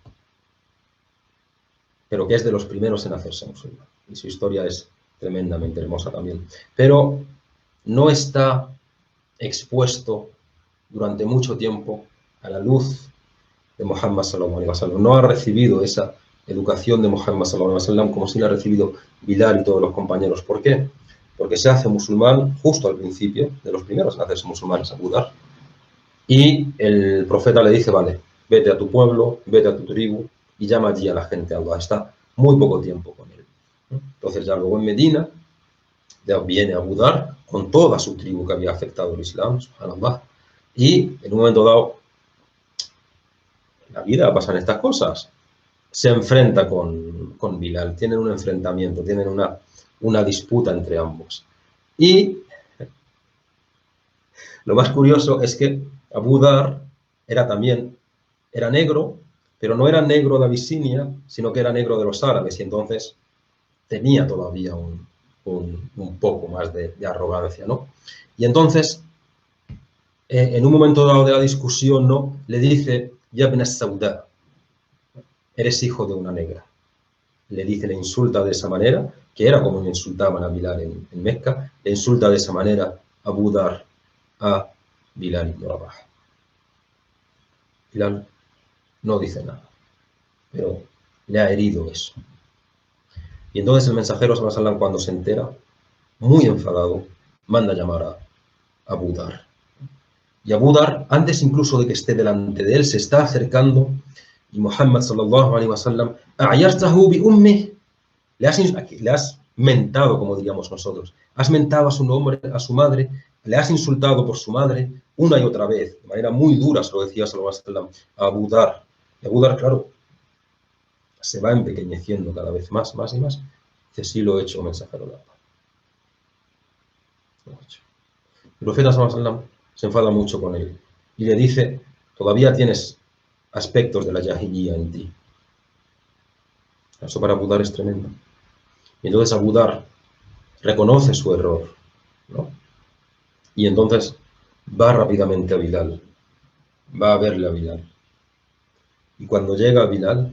Pero que es de los primeros en hacerse musulmán. Y su historia es tremendamente hermosa también. Pero no está expuesto durante mucho tiempo a la luz de Muhammad sallallahu alaihi wasallam. No ha recibido esa educación de Muhammad sallallahu alaihi wasallam como si la ha recibido Bilal y todos los compañeros. ¿Por qué? Porque se hace musulmán justo al principio, de los primeros en hacerse musulmanes, Abu Dhar. Y el profeta le dice: vale, vete a tu pueblo, vete a tu tribu y llama allí a la gente a Allah. Está muy poco tiempo con él. Entonces ya luego en Medina ya viene Abu Dhar con toda su tribu que había aceptado el Islam, subhanallah. Y en un momento dado, en la vida pasan estas cosas. Se enfrenta con Bilal, tienen un enfrentamiento, tienen una disputa entre ambos. Y lo más curioso es que Abu Dhar era negro, pero no era negro de Abisinia, sino que era negro de los árabes, y entonces tenía todavía un poco más de arrogancia, ¿no? Y entonces, en un momento dado de la discusión, ¿no?, le dice: Ya ibn as-Sauda, eres hijo de una negra. Le dice, le insulta de esa manera, que era como le insultaban a Bilal en Mecca, le insulta de esa manera Abu Dhar a Bilal ibn Rabah. Bilal no dice nada, pero le ha herido eso. Y entonces el mensajero sallallahu alaihi wasallam, cuando se entera, muy enfadado, manda a llamar a Abu Dhar. Y Abu Dhar, antes incluso de que esté delante de él, se está acercando y Muhammad sallallahu alaihi wasallam, "A'yartahu bi ummi", le has mentado, como diríamos nosotros, has mentado a su nombre, a su madre, le has insultado por su madre una y otra vez, de manera muy dura, se lo decía sallallahu alaihi wasallam a Abu Dhar. Y Abu Dhar, claro, se va empequeñeciendo cada vez más y más. Dice, sí lo he hecho, mensajero de Allah. Lo he hecho. El profeta sallallahu alaihi wasallam se enfada mucho con él y le dice, todavía tienes aspectos de la jahiliya en ti. Eso para Abu Dhar es tremendo. Y entonces Abu Dhar reconoce su error, ¿no? Y entonces va rápidamente a Bilal, va a verle a Bilal. Y cuando llega a Bilal,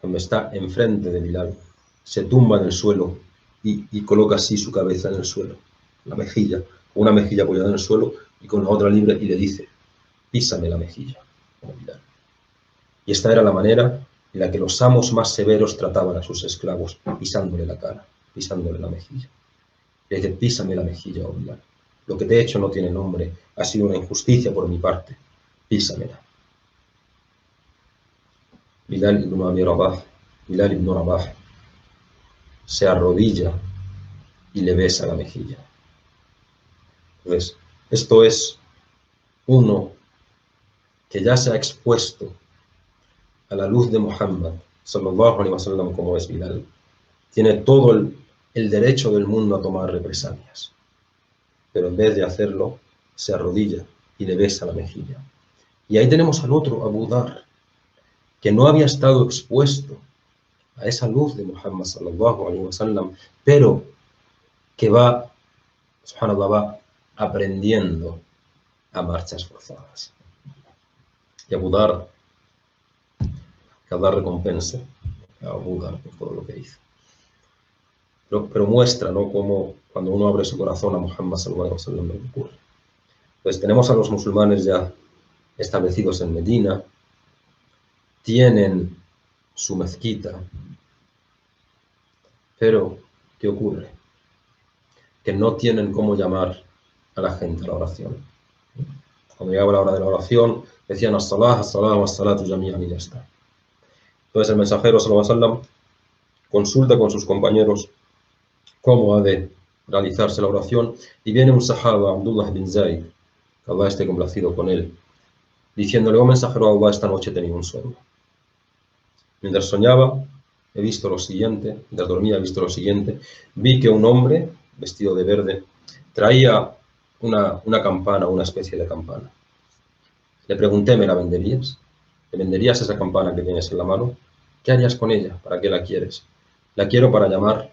cuando está enfrente de Bilal, se tumba en el suelo y coloca así su cabeza en el suelo, la mejilla, una mejilla apoyada en el suelo y con la otra libre, y le dice, písame la mejilla, como Bilal. Y esta era la manera en la que los amos más severos trataban a sus esclavos, pisándole la cara, pisándole la mejilla. Le dice, písame la mejilla, oh Bilal. Lo que te he hecho no tiene nombre, ha sido una injusticia por mi parte, písamela. Bilal ibn Rabah se arrodilla y le besa la mejilla. Entonces, esto es uno que ya se ha expuesto a la luz de Muhammad, sallallahu alaihi wasallam, como es Bilal. Tiene todo el derecho del mundo a tomar represalias, pero en vez de hacerlo, se arrodilla y le besa la mejilla. Y ahí tenemos al otro, Abu Dhar, que no había estado expuesto a esa luz de Muhammad sallallahu alaihi wasallam, pero que va, subhanallah, va aprendiendo a marchas forzadas. Y Abu Dhar, que Allah recompense a Abu Dhar por todo lo que hizo. Pero muestra, ¿no?, cómo cuando uno abre su corazón a Muhammad sallallahu alaihi wasallam lo que ocurre. Pues tenemos a los musulmanes ya establecidos en Medina, tienen su mezquita, pero ¿qué ocurre? Que no tienen cómo llamar a la gente a la oración. Cuando llegaba la hora de la oración, decían as-salah, as-salah, as-salatu jami'an, y ya está. Entonces el mensajero sallallahu alaihi wasallam consulta con sus compañeros cómo ha de realizarse la oración, y viene un sahaba, Abdullah bin Zayd, que Allah esté complacido con él, diciéndole, oh mensajero de Allah, esta noche he tenido un sueño. Mientras soñaba, he visto lo siguiente, mientras dormía he visto lo siguiente, vi que un hombre, vestido de verde, traía una campana, una especie de campana. Le pregunté, ¿me la venderías? ¿Me venderías esa campana que tienes en la mano? ¿Qué harías con ella? ¿Para qué la quieres? La quiero para llamar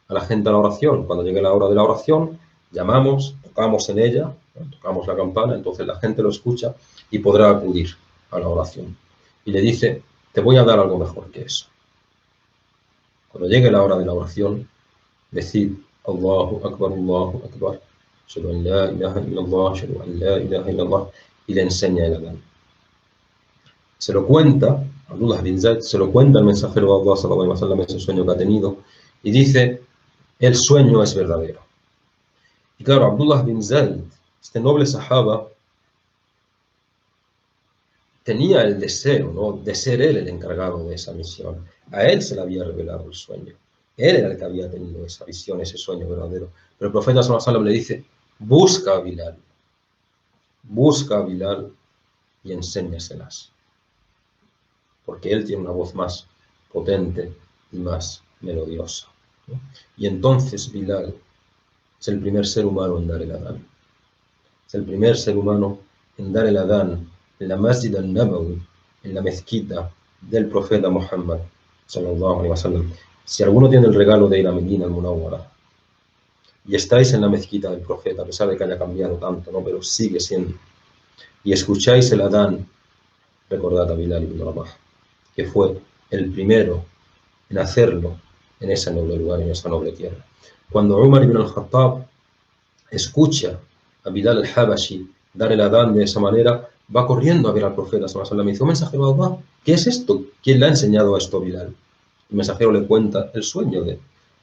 a la gente a la oración. Cuando llegue la hora de la oración, llamamos, tocamos en ella, tocamos la campana, entonces la gente lo escucha y podrá acudir a la oración. Y le dice, te voy a dar algo mejor que eso. Cuando llegue la hora de la oración, decid, Allahu Akbar, ashhadu an la ilaha illallah, ashhadu an la ilaha illallah, y le enseña el adán. Se lo cuenta, Abdullah bin Zayd, se lo cuenta el mensajero de Allah sallallahu alaihi wasallam, ese sueño que ha tenido, y dice, el sueño es verdadero. Y claro, Abdullah bin Zayd, este noble sahaba, tenía el deseo, ¿no?, de ser él el encargado de esa misión. A él se le había revelado el sueño. Él era el que había tenido esa visión, ese sueño verdadero. Pero el profeta sallallahu alaihi wasallam le dice, busca a Bilal y enséñaselas. Porque él tiene una voz más potente y más melodiosa, ¿no? Y entonces Bilal es el primer ser humano en dar el adán. Es el primer ser humano en dar el adán en la Masjid al-Nabawi, en la mezquita del profeta Muhammad sallallahu alaihi wasallam. Si alguno tiene el regalo de ir a Medina al-Munawwara y estáis en la mezquita del profeta, a pesar de que haya cambiado tanto, ¿no?, pero sigue siendo, y escucháis el adán, recordad a Bilal ibn Rabah, que fue el primero en hacerlo en ese noble lugar, en esa noble tierra. Cuando Umar ibn al-Khattab escucha a Bilal al-Habashi dar el adán de esa manera, va corriendo a ver al profeta sallallahu alaihi wasallam y dice, oh mensajero de Allah, ¿qué es esto? ¿Quién le ha enseñado esto a Bilal? El mensajero le cuenta el sueño de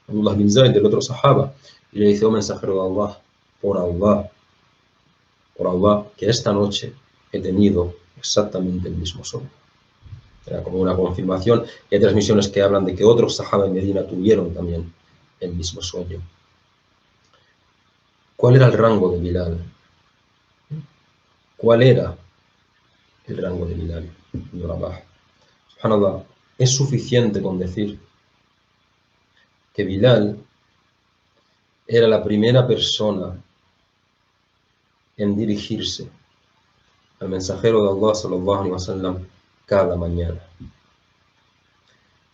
Abdullah bin Zayd, del otro sahaba, y le dice: oh mensajero de Allah, por Allah, que esta noche he tenido exactamente el mismo sueño. Era como una confirmación. Y hay transmisiones que hablan de que otros sahaba en Medina tuvieron también el mismo sueño. ¿Cuál era el rango de Bilal? ¿Cuál era el rango de Bilal ibn Rabah? Subhanallah, es suficiente con decir que Bilal era la primera persona en dirigirse al mensajero de Allah sallallahu alaihi wasallam cada mañana.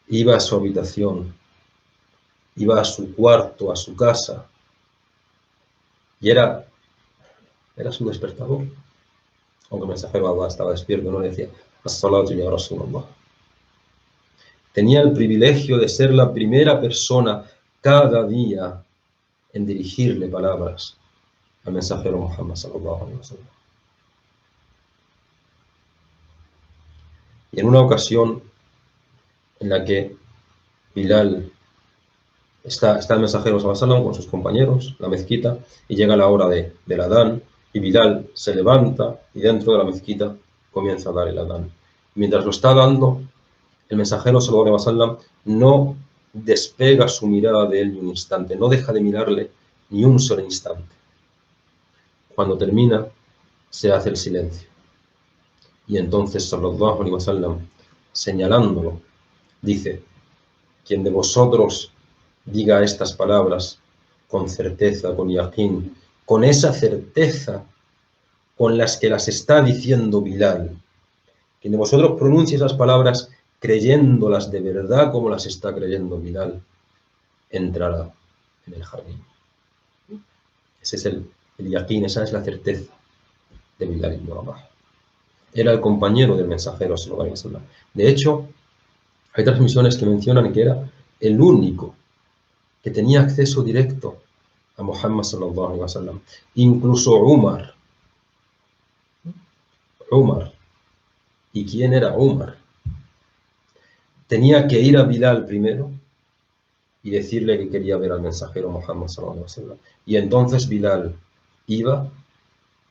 Iba a su habitación, iba a su cuarto, a su casa, y era su despertador. Aunque el mensajero de Allah estaba despierto, no le decía: as-salatu ya Rasulullah. Tenía el privilegio de ser la primera persona cada día en dirigirle palabras al mensajero Muhammad sallallahu alaihi wasallam. Y en una ocasión en la que Bilal está el mensajero sallallahu alaihi wasallam con sus compañeros, la mezquita, y llega la hora del adán, y Bilal se levanta y dentro de la mezquita comienza a dar el adán. Mientras lo está dando, el mensajero sallallahu alaihi wasallam no despega su mirada de él ni un instante, no deja de mirarle ni un solo instante. Cuando termina, se hace el silencio. Y entonces sallallahu alaihi wasallam, señalándolo, dice: quien de vosotros diga estas palabras con certeza, con yaqín, con esa certeza con las que las está diciendo Bilal, quien de vosotros pronuncie esas palabras creyéndolas de verdad como las está creyendo Bilal, entrará en el jardín. Ese es el yaqín, esa es la certeza de Bilal ibn Rabah. Era el compañero del mensajero sallallahu alaihi wasallam. De hecho, hay transmisiones que mencionan que era el único que tenía acceso directo a Muhammad sallallahu alaihi wasallam. Incluso Umar. ¿Y quién era Umar? Tenía que ir a Bilal primero y decirle que quería ver al mensajero Muhammad sallallahu alaihi wasallam. Y entonces Bilal iba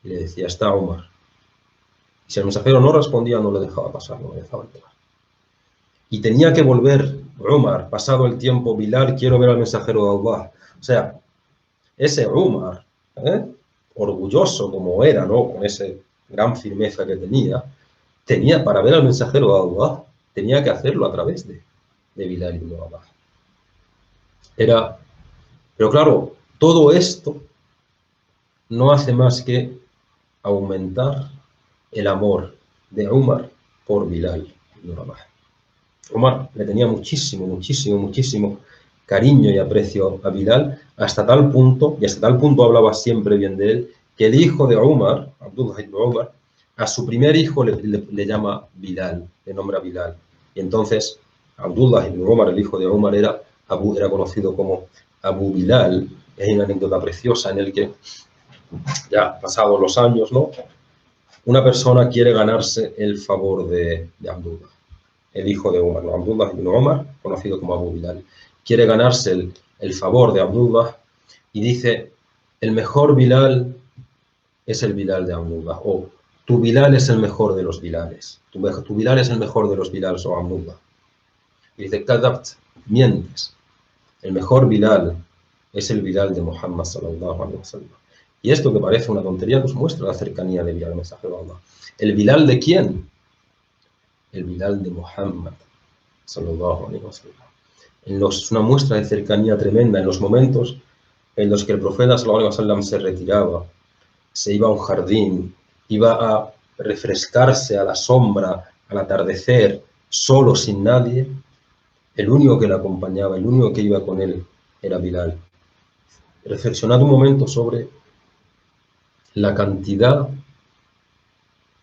y le decía: está Umar. Y si el mensajero no respondía, no le dejaba pasar, no le dejaba entrar. Y tenía que volver Umar, pasado el tiempo: Bilal, quiero ver al mensajero de Allah. O sea, ese Umar, orgulloso como era, ¿no?, con esa gran firmeza que tenía para ver al mensajero de Allah, tenía que hacerlo a través de Bilal ibn Rabah. Pero claro, todo esto no hace más que aumentar el amor de Umar por Bilal ibn Rabah. Umar le tenía muchísimo cariño y aprecio a Bilal, hasta tal punto hablaba siempre bien de él, que el hijo de Umar, Abdullah ibn Umar, a su primer hijo le llama Bilal, le nombra Bilal. Y entonces Abdullah ibn Umar, el hijo de Umar, era conocido como Abu Bilal. Hay una anécdota preciosa en el que, ya pasados los años, ¿no?, una persona quiere ganarse el favor de Abdullah, el hijo de Umar, ¿no?, Abdullah ibn Umar, conocido como Abu Bilal. Quiere ganarse el favor de Abdullah y dice: el mejor Bilal es el Bilal de Abdullah, o tu Bilal es el mejor de los Bilales, tu Bilal es el mejor de los Bilales, o Abdullah. Y dice: Kadabt, mientes, el mejor Bilal es el Bilal de Muhammad sallallahu alaihi wasallam. Y esto, que parece una tontería, pues muestra la cercanía de Bilal al mensajero de Allah. ¿El Bilal de quién? El Bilal de Muhammad sallallahu alaihi wasallam. Es una muestra de cercanía tremenda en los momentos en los que el profeta sallallahu alaihi wasallam se retiraba, se iba a un jardín, iba a refrescarse a la sombra, al atardecer, solo, sin nadie. El único que le acompañaba, el único que iba con él, era Bilal. Reflexionad un momento sobre la cantidad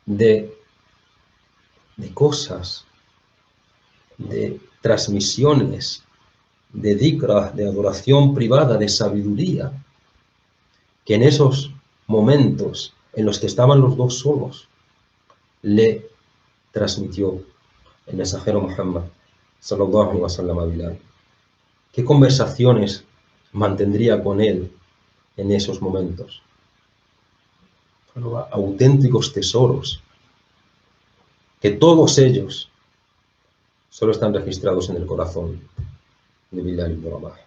de cosas, de transmisiones, de dhikra, de adoración privada, de sabiduría, que en esos momentos en los que estaban los dos solos, le transmitió el mensajero Muhammad sallallahu alaihi wasallam a Bilal? ¿Qué conversaciones mantendría con él en esos momentos? Bueno, auténticos tesoros, que todos ellos solo están registrados en el corazón de Bilal ibn Rabah.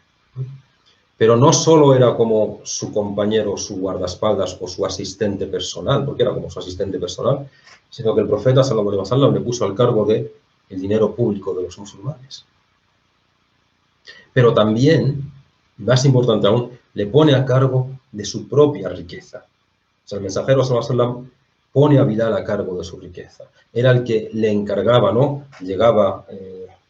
Pero no solo era como su compañero, su guardaespaldas o su asistente personal, porque era como su asistente personal, sino que el profeta sallallahu alaihi wasallam le puso al cargo de el dinero público de los musulmanes. Pero también, más importante aún, le pone a cargo de su propia riqueza. O sea, el mensajero sallallahu alaihi wasallam pone a Bilal a cargo de su riqueza. Era el que le encargaba, ¿no? Llegaba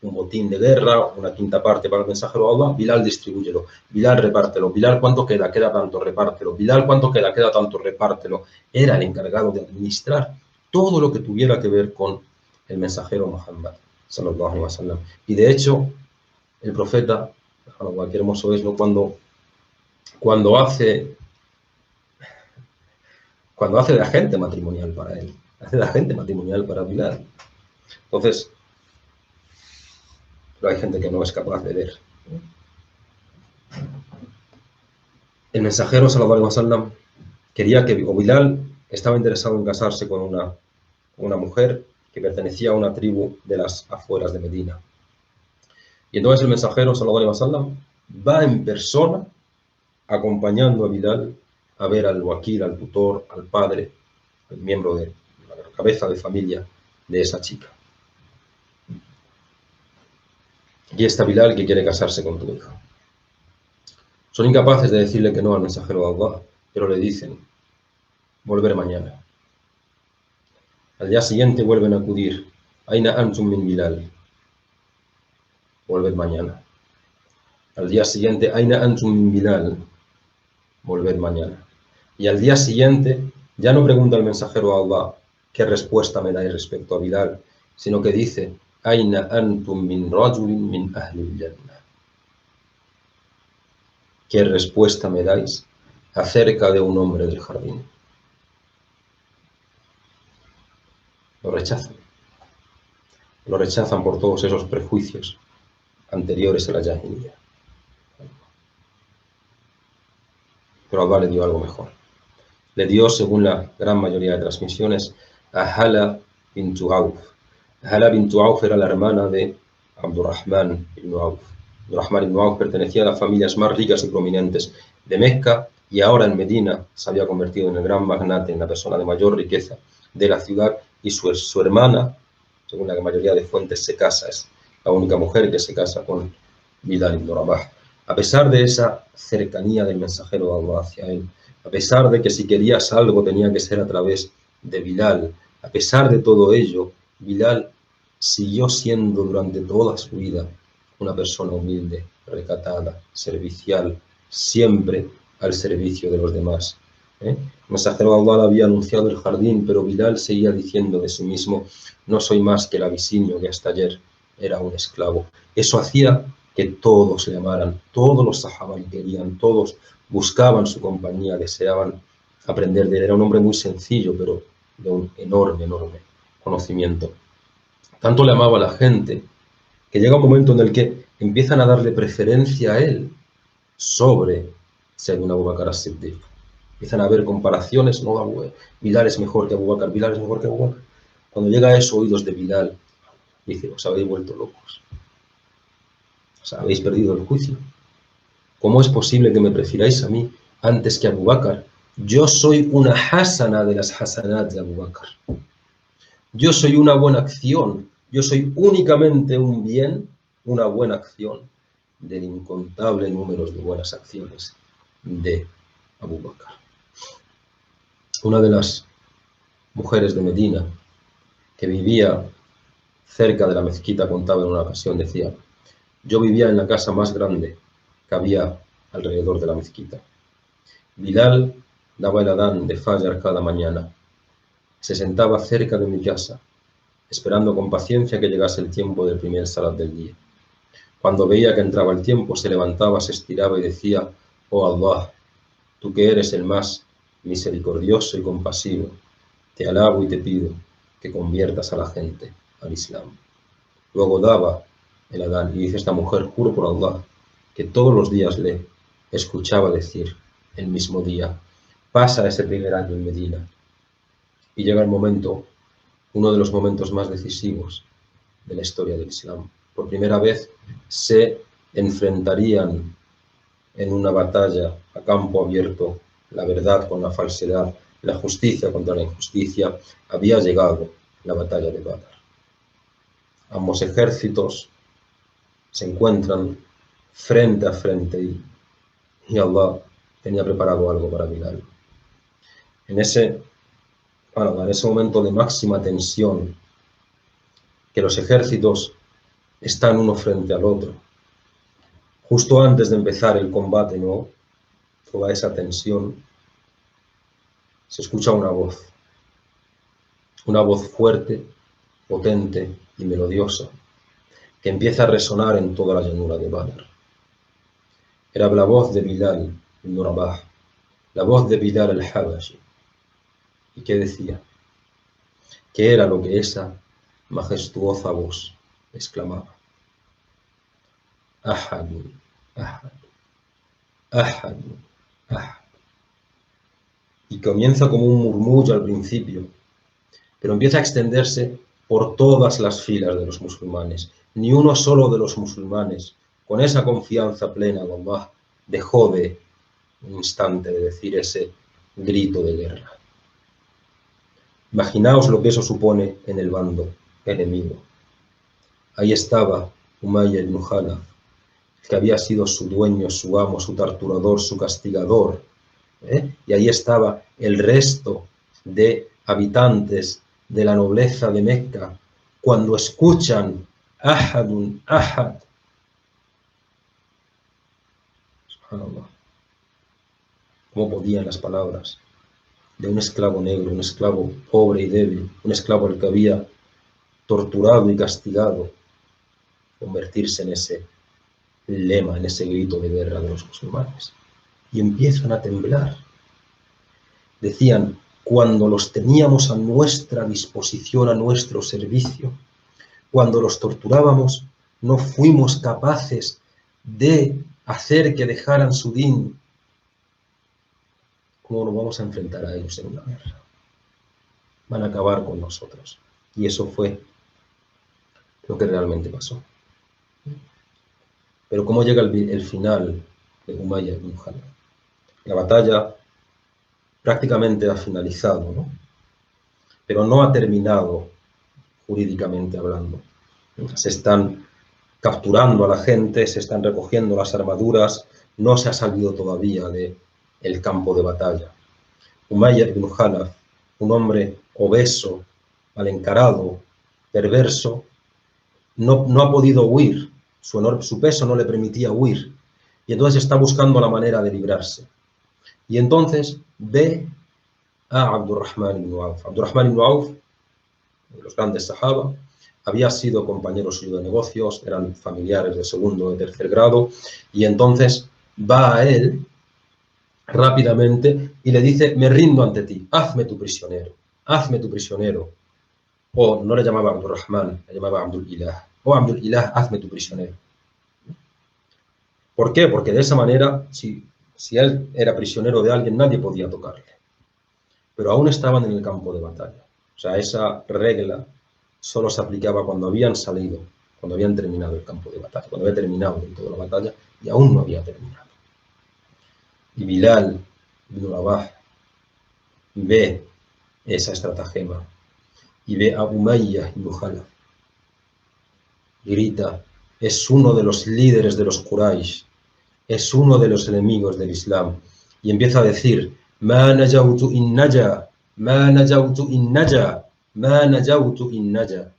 un botín de guerra, una quinta parte para el mensajero de Allah, Bilal distribúyelo, Bilal repártelo, Bilal cuánto queda, queda tanto, repártelo, Bilal cuánto queda, queda tanto, repártelo. Era el encargado de administrar todo lo que tuviera que ver con el mensajero Muhammad sallallahu alaihi wasallam. Y de hecho, el profeta, qué hermoso es, ¿no? Cuando hace de agente matrimonial para él, hace de agente matrimonial para Bilal. Entonces, pero hay gente que no es capaz de ver. El mensajero sallallahu alaihi wasallam quería que, o Bilal estaba interesado en casarse con una mujer que pertenecía a una tribu de las afueras de Medina. Y entonces el mensajero sallallahu alaihi wasallam va en persona acompañando a Bilal a ver al wakil, al tutor, al padre, al miembro de la cabeza de familia de esa chica. Aquí está Bilal que quiere casarse con tu hija. Son incapaces de decirle que no al mensajero de Allah, pero le dicen, volver mañana. Al día siguiente vuelven a acudir, Aina antum min Bilal, volver mañana. Al día siguiente, Aina antum min Bilal, volver mañana. Y al día siguiente, ya no pregunta el mensajero a Allah, ¿qué respuesta me dais respecto a Bilal? Sino que dice, Aina antum min rajulin min ahli al-jannah. ¿Qué respuesta me dais acerca de un hombre del jardín? Lo rechazan. Lo rechazan por todos esos prejuicios anteriores a la Jahiliya. Pero Allah le dio algo mejor. Le dio, según la gran mayoría de transmisiones, a Hala bint Auf. Hala bint Auf era la hermana de Abdurrahman ibn Auf. Abdurrahman ibn Auf pertenecía a las familias más ricas y prominentes de Mecca y ahora en Medina se había convertido en el gran magnate, en la persona de mayor riqueza de la ciudad, y su hermana, según la mayoría de fuentes, se casa, es la única mujer que se casa con Bilal ibn Rabah. A pesar de esa cercanía del mensajero de Allah hacia él, a pesar de que si querías algo tenía que ser a través de Bilal, a pesar de todo ello, Bilal siguió siendo durante toda su vida una persona humilde, recatada, servicial, siempre al servicio de los demás. El mensajero de Allah había anunciado el jardín, pero Bilal seguía diciendo de sí mismo, no soy más que el abisinio que hasta ayer era un esclavo. Eso hacía que todos le amaran, todos los sahaba le querían, todos buscaban su compañía, deseaban aprender de él. Era un hombre muy sencillo, pero de un enorme conocimiento. Tanto le amaba a la gente, que llega un momento en el que empiezan a darle preferencia a él sobre Sayyidina Abu Bakr as-Siddiq. Empiezan a haber comparaciones, no, Bilal es mejor que Abu Bakr, Bilal es mejor que Abu Bakr. Cuando llega a eso, oídos de Bilal, dice, os habéis vuelto locos. O sea, habéis perdido el juicio. ¿Cómo es posible que me prefiráis a mí antes que a Abu Bakr? Yo soy una hasana de las hasanat de Abu Bakr. Yo soy una buena acción. Yo soy únicamente un bien, una buena acción del incontable número de buenas acciones de Abu Bakr. Una de las mujeres de Medina que vivía cerca de la mezquita contaba en una ocasión, decía, yo vivía en la casa más grande que había alrededor de la mezquita. Bilal daba el adán de Fajr cada mañana. Se sentaba cerca de mi casa, esperando con paciencia que llegase el tiempo del primer salat del día. Cuando veía que entraba el tiempo, se levantaba, se estiraba y decía, oh Allah, tú que eres el más misericordioso y compasivo, te alabo y te pido que conviertas a la gente al Islam. Luego daba el Adán. Y dice esta mujer, juro por Allah, que todos los días le escuchaba decir el mismo día. Pasa ese primer año en Medina y llega el momento, uno de los momentos más decisivos de la historia del Islam. Por primera vez se enfrentarían en una batalla a campo abierto la verdad con la falsedad, la justicia contra la injusticia. Había llegado la batalla de Badr. Ambos ejércitos se encuentran frente a frente y Allah tenía preparado algo para Bilal. En ese momento de máxima tensión, que los ejércitos están uno frente al otro, justo antes de empezar el combate, ¿no? Toda esa tensión, se escucha una voz fuerte, potente y melodiosa, que empieza a resonar en toda la llanura de Badr. Era la voz de Bilal ibn Rabah, la voz de Bilal al-Habashi. ¿Y qué decía? ¿Qué era lo que esa majestuosa voz exclamaba? Ahadun, ahad, ahadun, ahad. Y comienza como un murmullo al principio, pero empieza a extenderse por todas las filas de los musulmanes. Ni uno solo de los musulmanes, con esa confianza plena en Allah, dejó de un instante de decir ese grito de guerra. Imaginaos lo que eso supone en el bando enemigo. Ahí estaba Umayya ibn Khalaf, que había sido su dueño, su amo, su torturador, su castigador. Y ahí estaba el resto de habitantes de la nobleza de Mecca, cuando escuchan Ahadun, Ahad. Subhanallah. ¿Cómo podían las palabras de un esclavo negro, un esclavo pobre y débil, un esclavo al que había torturado y castigado, convertirse en ese lema, en ese grito de guerra de los musulmanes? Y empiezan a temblar. Decían, cuando los teníamos a nuestra disposición, a nuestro servicio, cuando los torturábamos, no fuimos capaces de hacer que dejaran su din. ¿Cómo nos vamos a enfrentar a ellos en una guerra? Van a acabar con nosotros. Y eso fue lo que realmente pasó. Pero ¿cómo llega el final de Umayya ibn Khalaf? La batalla prácticamente ha finalizado, ¿no? Pero no ha terminado jurídicamente hablando. Se están capturando a la gente, se están recogiendo las armaduras, no se ha salido todavía del campo de batalla. Umayya ibn Khalaf, un hombre obeso, mal encarado, perverso, no ha podido huir, su peso no le permitía huir, y entonces está buscando la manera de librarse. Y entonces ve a Abdurrahman ibn Auf. Abdurrahman ibn Auf, de los grandes sahaba, había sido compañero suyo de negocios, eran familiares de segundo o de tercer grado, y entonces va a él rápidamente y le dice, me rindo ante ti, hazme tu prisionero, hazme tu prisionero. O no le llamaba Abdurrahman, le llamaba Abdul Ilah. O Abdul Ilah, hazme tu prisionero. ¿Por qué? Porque de esa manera, si él era prisionero de alguien, nadie podía tocarle. Pero aún estaban en el campo de batalla. O sea, esa regla solo se aplicaba cuando habían salido, cuando habían terminado el campo de batalla, cuando había terminado toda la batalla y aún no había terminado. Y Bilal ibn Rabah ve esa estratagema y ve a Umayya ibn Khalaf. Grita, es uno de los líderes de los Quraysh, es uno de los enemigos del Islam. Y empieza a decir, Ma najawtu in naja, ma najawtu in naja, ma najawtu in naja.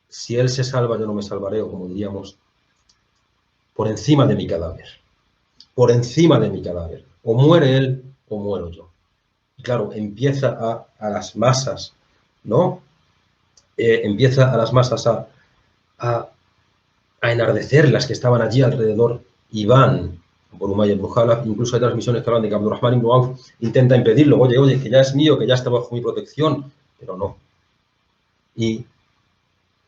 Si él se salva, yo no me salvaré, o como diríamos, por encima de mi cadáver. Por encima de mi cadáver. O muere él, o muero yo. Y claro, empieza a las masas, ¿no? Empieza a las masas a enardecerlas que estaban allí alrededor y van por Umayya ibn Khalaf. Incluso hay transmisiones que hablan de que Abdurrahman ibn Auf intenta impedirlo. Oye, que ya es mío, que ya está bajo mi protección, pero no. Y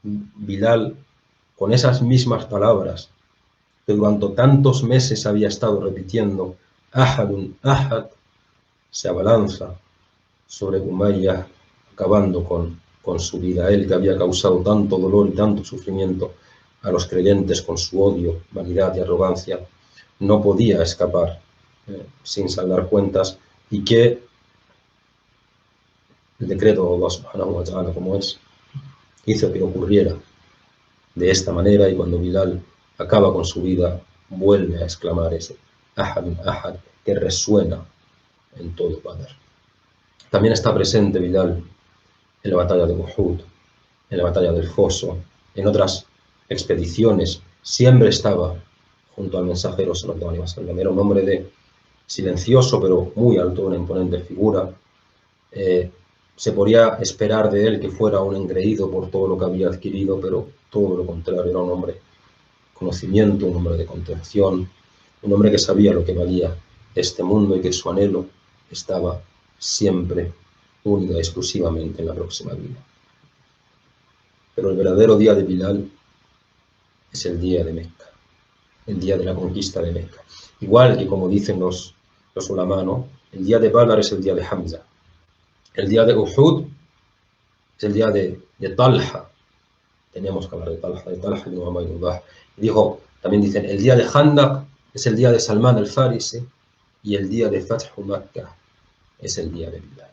Bilal, con esas mismas palabras que durante tantos meses había estado repitiendo, Ahadun Ahad, se abalanza sobre Umayyah, acabando con su vida. Él que había causado tanto dolor y tanto sufrimiento a los creyentes con su odio, vanidad y arrogancia, no podía escapar sin saldar cuentas, y que el decreto de Allah subhanahu wa ta'ala, como es, hizo que ocurriera de esta manera, y cuando Bilal acaba con su vida, vuelve a exclamar ese Ahad, Ahad, que resuena en todo Badr. También está presente Bilal en la batalla de Uhud, en la batalla del Foso, en otras expediciones. Siempre estaba junto al mensajero sallallahu alaihi wasallam. Era un hombre silencioso pero muy alto, una imponente figura. Se podía esperar de él que fuera un engreído por todo lo que había adquirido, pero todo lo contrario, era un hombre de conocimiento, un hombre de contención, un hombre que sabía lo que valía este mundo y que su anhelo estaba siempre única y exclusivamente en la próxima vida. Pero el verdadero día de Bilal es el día de Mecca, el día de la conquista de Mecca. Igual que, como dicen los ulama, ¿no? El día de Badr es el día de Hamza, el día de Uhud es el día de Talha. Tenemos que hablar de Talha ibn Ubaydullah. Dijo, también dicen, el día de Khandaq es el día de Salman al-Farisi, y el día de Fathu Makkah es el día de Bilal.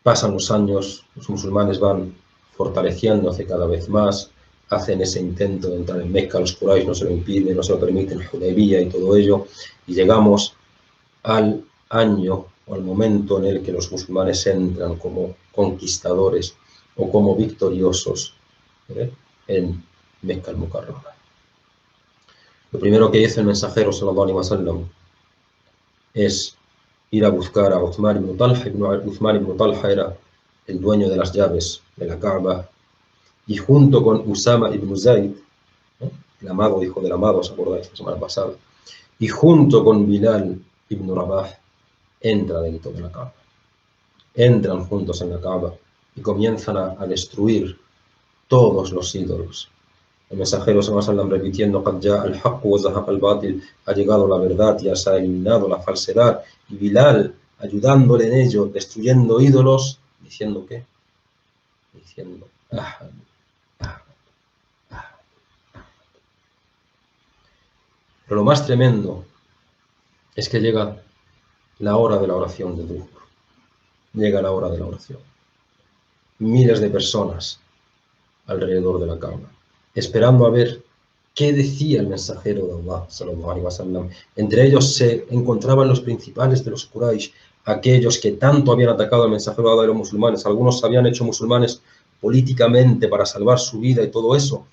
Pasan los años, los musulmanes van fortaleciéndose cada vez más, hacen ese intento de entrar en Mecca, los Quraysh no se lo impiden, no se lo permiten, Hudaybiyah y todo ello, y llegamos al año o al momento en el que los musulmanes entran como conquistadores o como victoriosos en Mecca al-Mukarrama. Lo primero que hizo el mensajero sallallahu alaihi wasallam es ir a buscar a Uthman ibn Talha. Uthman ibn Talha era el dueño de las llaves de la Kaaba, y junto con Usama ibn Zayd, el amado hijo del amado, ¿os acordáis la semana pasada? Y junto con Bilal ibn Rabah, entra dentro de la Kaaba. Entran juntos en la Kaaba y comienzan a destruir todos los ídolos. El mensajero sallallahu alaihi wasallam repitiendo, Qad ja'a al-haqq wa zahaqa al-batil, ha llegado la verdad y se ha eliminado la falsedad. Y Bilal ayudándole en ello, destruyendo ídolos, diciendo ¿qué? Diciendo Ahad, Ahad, Ahad. Pero lo más tremendo es que llega la hora de la oración de Dhuhr. Llega la hora de la oración. Miles de personas alrededor de la Kaaba, esperando a ver qué decía el mensajero de Allah, sallallahu alaihi wasallam. Entre ellos se encontraban los principales de los Quraysh, aquellos que tanto habían atacado al mensajero de Allah de los musulmanes. Algunos se habían hecho musulmanes políticamente para salvar su vida y todo eso.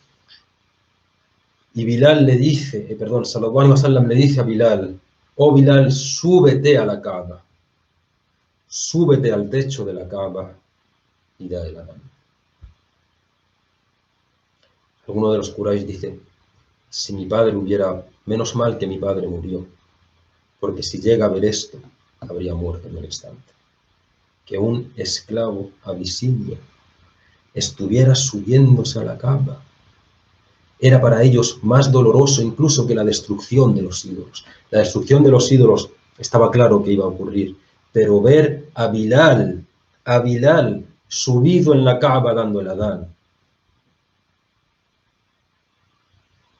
Y Bilal le dice, sallallahu alaihi wasallam le dice a Bilal, oh Bilal, súbete a la Kaaba, súbete al techo de la Kaaba y da el adán. Alguno de los Quraysh dice, si mi padre menos mal que mi padre murió, porque si llega a ver esto, habría muerto en el instante. Que un esclavo abisinio estuviera subiéndose a la Kaaba era para ellos más doloroso incluso que la destrucción de los ídolos. La destrucción de los ídolos estaba claro que iba a ocurrir, pero ver a Bilal subido en la Kaaba dando el adán,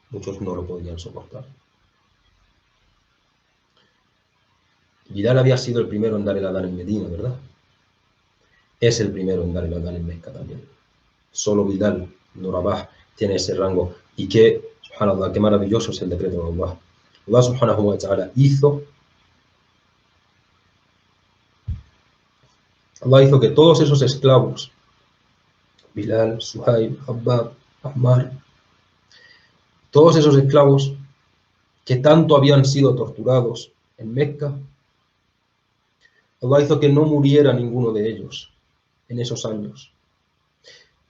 muchos no lo podían soportar. Bilal había sido el primero en dar el adán en Medina, ¿verdad? Es el primero en dar el adán en Mecca también. Solo Bilal ibn Rabah tiene ese rango. Y que, subhanallah, qué maravilloso es el decreto de Allah. Allah subhanahu wa ta'ala hizo que todos esos esclavos, Bilal, Suhaib, Habbab, Ammar, todos esos esclavos que tanto habían sido torturados en Mecca, Allah hizo que no muriera ninguno de ellos en esos años.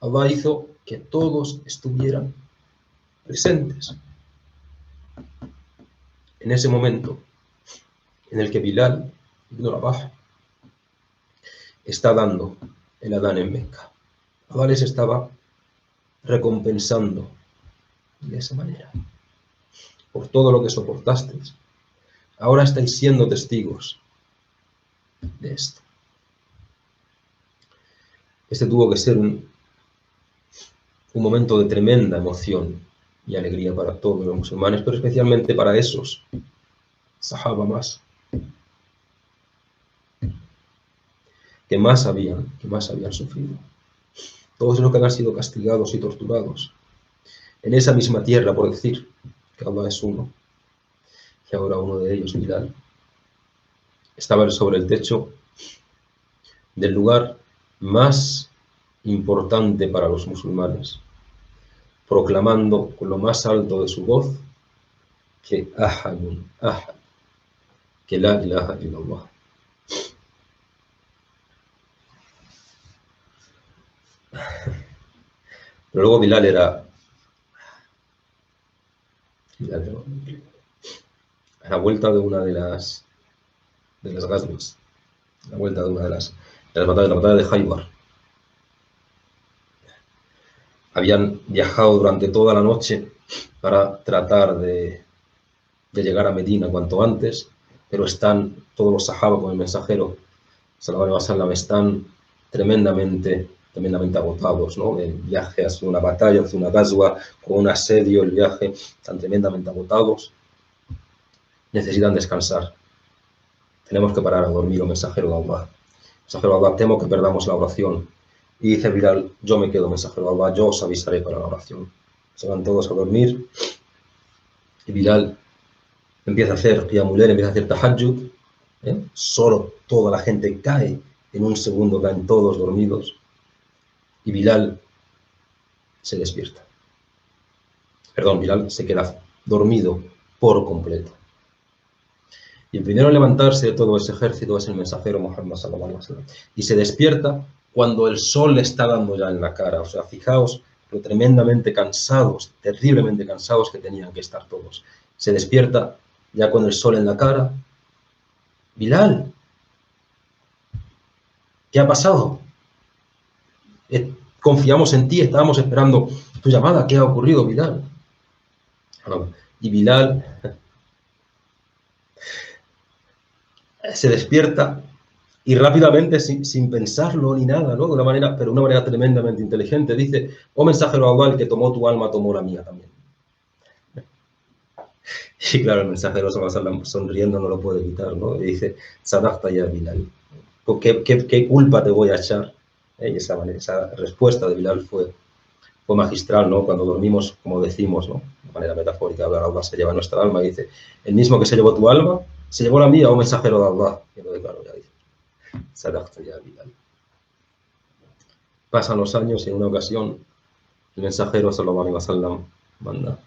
Allah hizo que todos estuvieran presentes en ese momento en el que Bilal ibn Rabah está dando el adán en Mecca. Allah les estaba recompensando de esa manera por todo lo que soportasteis. Ahora estáis siendo testigos de esto. Este tuvo que ser un momento de tremenda emoción y alegría para todos los musulmanes, pero especialmente para esos sahaba más, que más habían sufrido. Todos los que habían sido castigados y torturados en esa misma tierra por decir que Allah es uno. Y ahora uno de ellos, Bilal, estaba sobre el techo del lugar más importante para los musulmanes, proclamando con lo más alto de su voz que Ahadun, Ahad, que la ilaha illallah. Pero luego Bilal era a la vuelta de una de las gazwas, a la vuelta de una de las batallas, la batalla de Khaybar. Habían viajado durante toda la noche para tratar de llegar a Medina cuanto antes, pero están todos los sahaba con el mensajero, sallallahu alaihi wasallam, están tremendamente agotados, ¿no? El viaje hacia una batalla, hacia una gazwa, con un asedio, el viaje, están tremendamente agotados, necesitan descansar. Tenemos que parar a dormir, oh mensajero de Allah. Mensajero de Allah, temo que perdamos la oración. Y dice Bilal, yo me quedo, mensajero de Allah, yo os avisaré para la oración. Se van todos a dormir y Bilal empieza a hacer qiyamul layl, empieza a hacer tahajjud. Solo toda la gente cae, en un segundo caen todos dormidos y Bilal se despierta. Perdón, Bilal se queda dormido por completo. Y el primero en levantarse de todo ese ejército es el mensajero Muhammad sallallahu alaihi wasallam. Y se despierta cuando el sol le está dando ya en la cara. O sea, fijaos lo tremendamente cansados, terriblemente cansados que tenían que estar todos. Se despierta ya con el sol en la cara. Bilal, ¿qué ha pasado? Confiamos en ti, estábamos esperando tu llamada. ¿Qué ha ocurrido, Bilal? Y Bilal se despierta y rápidamente, sin pensarlo ni nada, ¿no? De una manera, pero una manera tremendamente inteligente, dice: oh mensajero de Allah, el que tomó tu alma tomó la mía también. Y claro, el mensajero sonriendo no lo puede evitar, ¿no? Y dice: Sadaqta ya Bilal, ¿qué culpa te voy a echar? Y esa respuesta de Bilal fue magistral, ¿no? Cuando dormimos, como decimos, ¿no? De manera metafórica, Allah se lleva nuestra alma y dice: el mismo que se llevó tu alma, se llevó la mía, oh mensajero de Allah. Y entonces, claro, ya dice: Sadaqta ya Bilal. Pasan los años y en una ocasión el mensajero sallallahu alaihi wasallam manda,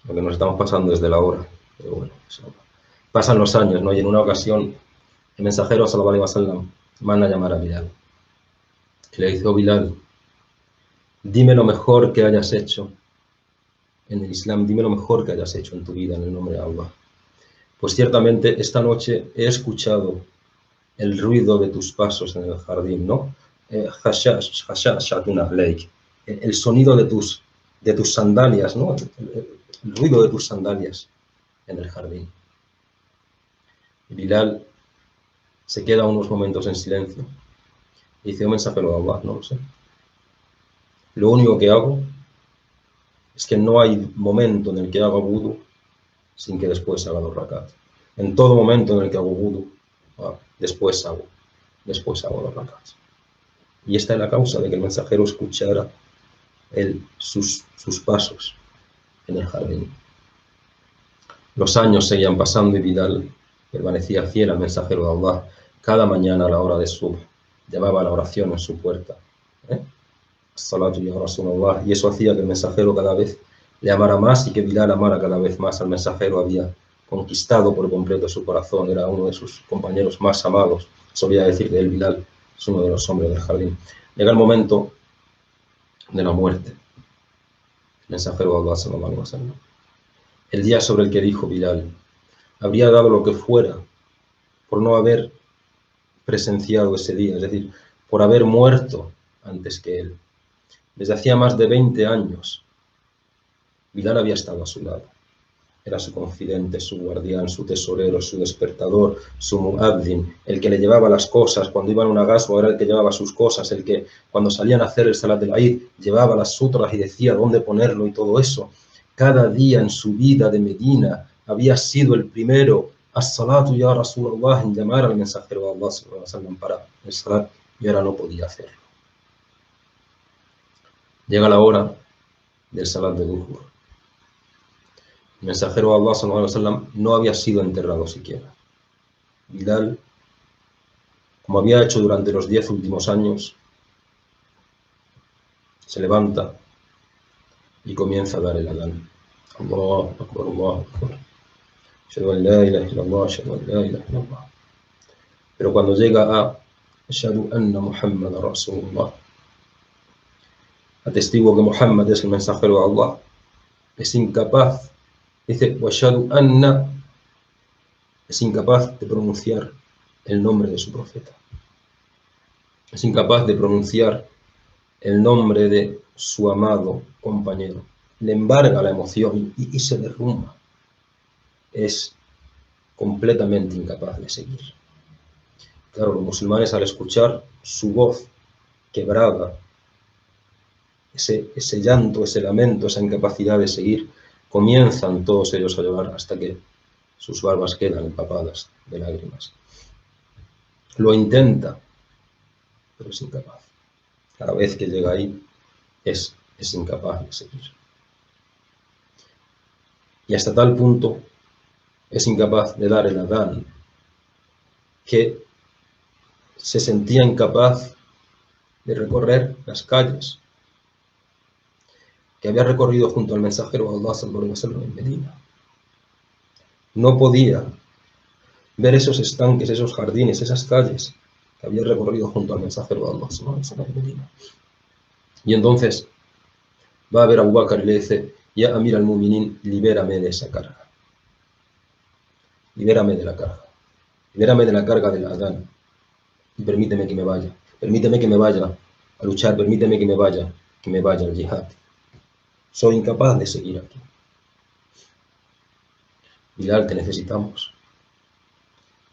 lo que nos estamos pasando desde la hora, pero bueno, pasan los años, ¿no? Y en una ocasión el mensajero sallallahu alaihi wasallam manda a llamar a Bilal. Y le dice: oh Bilal, dime lo mejor que hayas hecho en el Islam, dime lo mejor que hayas hecho en tu vida en el nombre de Allah. Pues ciertamente esta noche he escuchado el ruido de tus pasos en el jardín, ¿no? El sonido de tus sandalias, ¿no? El ruido de tus sandalias en el jardín. Y Bilal se queda unos momentos en silencio y dice: oh mensajero de Allah, no lo sé. Lo único que hago es que no hay momento en el que haga wudu sin que después haga 2 rakat. En todo momento en el que hago wudu, después hago 2 rakat. Y esta es la causa de que el mensajero escuchara sus pasos en el jardín. Los años seguían pasando y Bilal permanecía fiel al mensajero de Allah. Cada mañana a la hora de subh llamaba a la oración en su puerta. Salatu ya Rasulullah. Y eso hacía que el mensajero cada vez le amara más y que Bilal amara cada vez más al mensajero. Había conquistado por completo su corazón, era uno de sus compañeros más amados. Solía decir de él: Bilal es uno de los hombres del jardín. Llega el momento de la muerte. El mensajero de Allah sallallahu alaihi wasallam, el día sobre el que dijo Bilal, habría dado lo que fuera por no haber presenciado ese día, es decir, por haber muerto antes que él. Desde hacía más de 20 años, Bilal había estado a su lado. Era su confidente, su guardián, su tesorero, su despertador, su muaddin, el que le llevaba las cosas. Cuando iban a una gaswa era el que llevaba sus cosas, el que cuando salían a hacer el salat del Eid llevaba las sutras y decía dónde ponerlo y todo eso. Cada día en su vida de Medina había sido el primero, as-salatu ya Rasulullah, en llamar al mensajero de Allah sallallahu alaihi wasallam para el salat, y ahora no podía hacerlo. Llega la hora del salat de Duhur. El mensajero de Allah sallallahu alaihi wasallam no había sido enterrado siquiera. Bilal, como había hecho durante los 10 últimos años, se levanta y comienza a dar el adán. Allahu Akbar, Allahu Akbar. Ashhadu an la ilaha illallah, ashhadu an la ilaha illallah. Pero cuando llega a Ashhadu anna Muhammadan Rasulullah, atestigo que Muhammad es el mensajero de Allah, es incapaz, dice, Ashhadu anna, es incapaz de pronunciar el nombre de su profeta. Es incapaz de pronunciar el nombre de su amado compañero. Le embarga la emoción y se derrumba. Es completamente incapaz de seguir. Claro, los musulmanes al escuchar su voz quebrada, ese llanto, ese lamento, esa incapacidad de seguir, comienzan todos ellos a llorar hasta que sus barbas quedan empapadas de lágrimas. Lo intenta, pero es incapaz. Cada vez que llega ahí, es incapaz de seguir. Y hasta tal punto es incapaz de dar el adán que se sentía incapaz de recorrer las calles que había recorrido junto al mensajero de Allah sallallahu alaihi wasallam en Medina. No podía ver esos estanques, esos jardines, esas calles que había recorrido junto al mensajero de Allah sallallahu alaihi wasallam en Medina. Y entonces va a ver a Abu Bakr y le dice: Ya Amir al-Mu'minin, libérame de esa carga. Libérame de la carga. Libérame de la carga del adán. Y permíteme que me vaya. Permíteme que me vaya a luchar. Permíteme que me vaya al yihad. Soy incapaz de seguir aquí. Bilal, te necesitamos.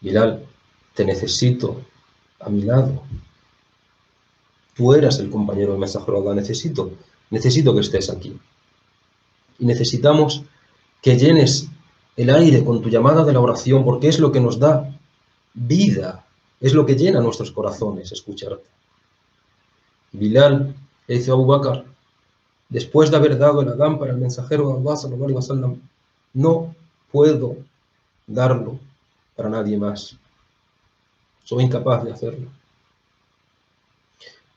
Bilal, te necesito a mi lado. Tú eras el compañero del mensajero de Allah. Necesito que estés aquí. Y necesitamos que llenes el aire con tu llamada de la oración, porque es lo que nos da vida, es lo que llena nuestros corazones, escucharte. Bilal le dice a Abu Bakr, después de haber dado el adán para el mensajero de Allah sallallahu alaihi wasallam, no puedo darlo para nadie más. Soy incapaz de hacerlo.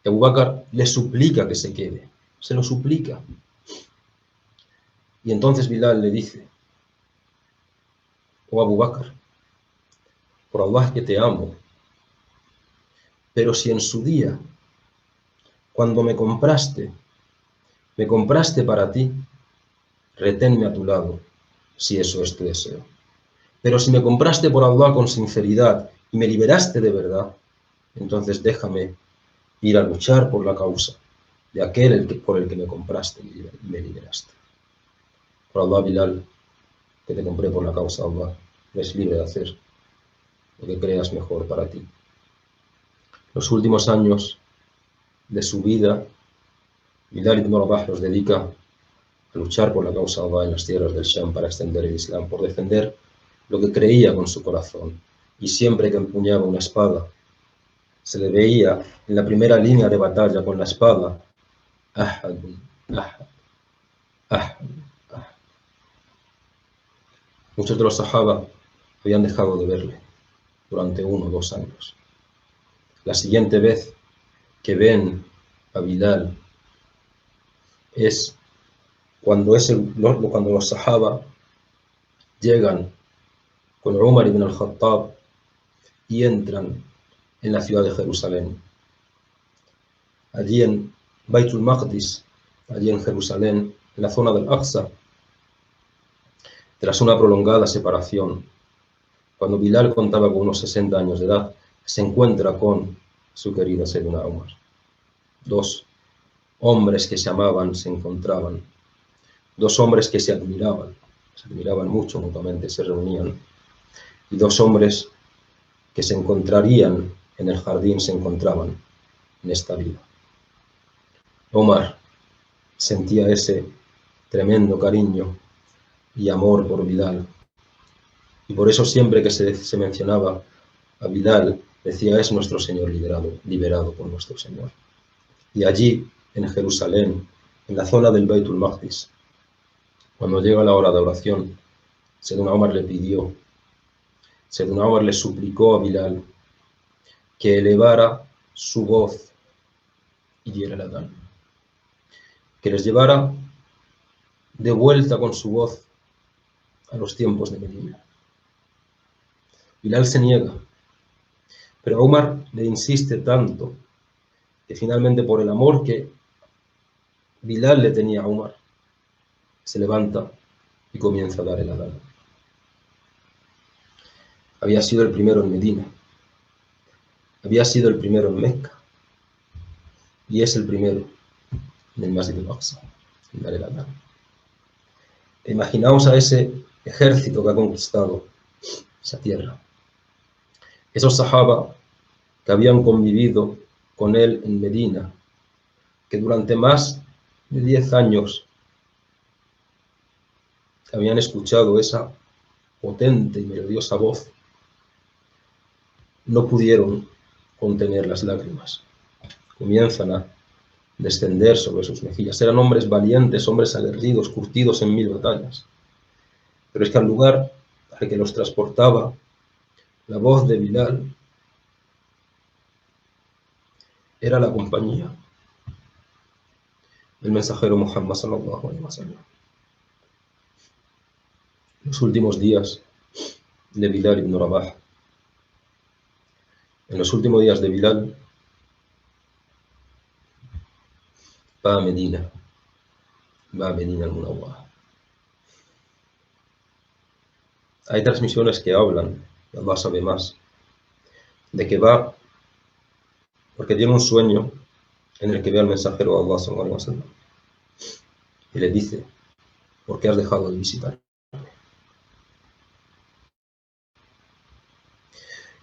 Y Abu Bakr le suplica que se quede, se lo suplica. Y entonces Bilal le dice: Oh Abu Bakr, por Allah que te amo, pero si en su día, cuando me compraste para ti, reténme a tu lado, si eso es tu deseo. Pero si me compraste por Allah con sinceridad y me liberaste de verdad, entonces déjame ir a luchar por la causa de aquel por el que me compraste y me liberaste. Por Allah, Bilal, que te compré por la causa de Allah, eres libre de hacer lo que creas mejor para ti. Los últimos años de su vida, Bilal ibn Rabah los dedica a luchar por la causa de Allah en las tierras del Sham para extender el Islam, por defender lo que creía con su corazón. Y siempre que empuñaba una espada, se le veía en la primera línea de batalla con la espada, Ahad, Ahad, Ahad. Muchos de los sahaba habían dejado de verle durante 1 o 2 años. La siguiente vez que ven a Bilal es cuando los sahaba llegan con Umar ibn al-Khattab y entran en la ciudad de Jerusalén. Allí en Baitul Maqdis, allí en Jerusalén, en la zona del Aqsa, tras una prolongada separación, cuando Bilal contaba con unos 60 años de edad, se encuentra con su querida Sayyidina Umar. 2 hombres que se amaban se encontraban, dos hombres que se admiraban mucho mutuamente, se reunían, y dos hombres que se encontrarían en el jardín se encontraban en esta vida. Omar sentía ese tremendo cariño y amor por Bilal, y por eso siempre que se mencionaba a Bilal, decía: es nuestro Señor liberado por nuestro Señor. Y allí, en Jerusalén, en la zona del Beitul Maqdis, cuando llega la hora de oración, Sayyiduna Omar le suplicó a Bilal que elevara su voz y diera el adán, que les llevara de vuelta con su voz a los tiempos de Medina. Bilal se niega, pero Omar le insiste tanto que finalmente, por el amor que Bilal le tenía a Omar, se levanta y comienza a dar el adán. Había sido el primero en Medina, había sido el primero en Mecca, y es el primero en el Masjid al-Aqsa, en dar el adán. Imaginaos a ese ejército que ha conquistado esa tierra, esos sahaba que habían convivido con él en Medina, que durante más de 10 años habían escuchado esa potente y melodiosa voz, no pudieron contener las lágrimas. Comienzan a descender sobre sus mejillas. Eran hombres valientes, hombres aguerridos, curtidos en 1000 batallas. Pero es que al lugar al que los transportaba la voz de Bilal era la compañía del mensajero Muhammad sallallahu alaihi wasallam. Los últimos días de Bilal ibn Rabah. En los últimos días de Bilal va a Medina al-Munawwara. Hay transmisiones que hablan, y Allah sabe más, de que va porque tiene un sueño en el que ve al mensajero de Allah sallallahu alaihi wasallam y le dice: ¿por qué has dejado de visitar?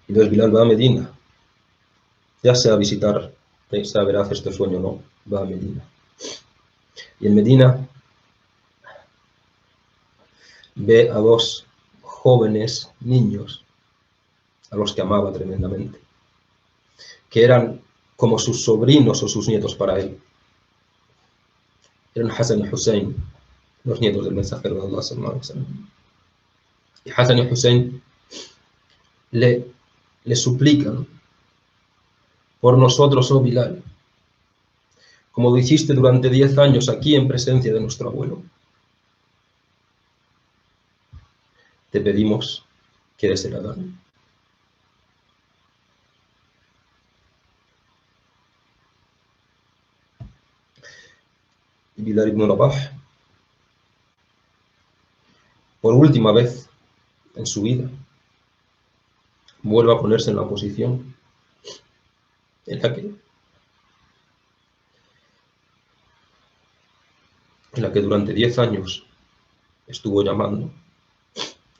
Y entonces Bilal va a Medina, ya sea a visitar, sea veraz este sueño o no, va a Medina. Y en Medina ve a dos jóvenes niños a los que amaba tremendamente, que eran como sus sobrinos o sus nietos para él. Eran Hassan y Hussein, los nietos del mensajero de Allah sallallahu alaihi wasallam. Y Hassan y Hussein le suplican: por nosotros, oh Bilal, como lo hiciste durante 10 años aquí en presencia de nuestro abuelo, te pedimos que des el adán. Y Bilal ibn Rabah, por última vez en su vida, vuelve a ponerse en la posición en la que durante 10 años estuvo llamando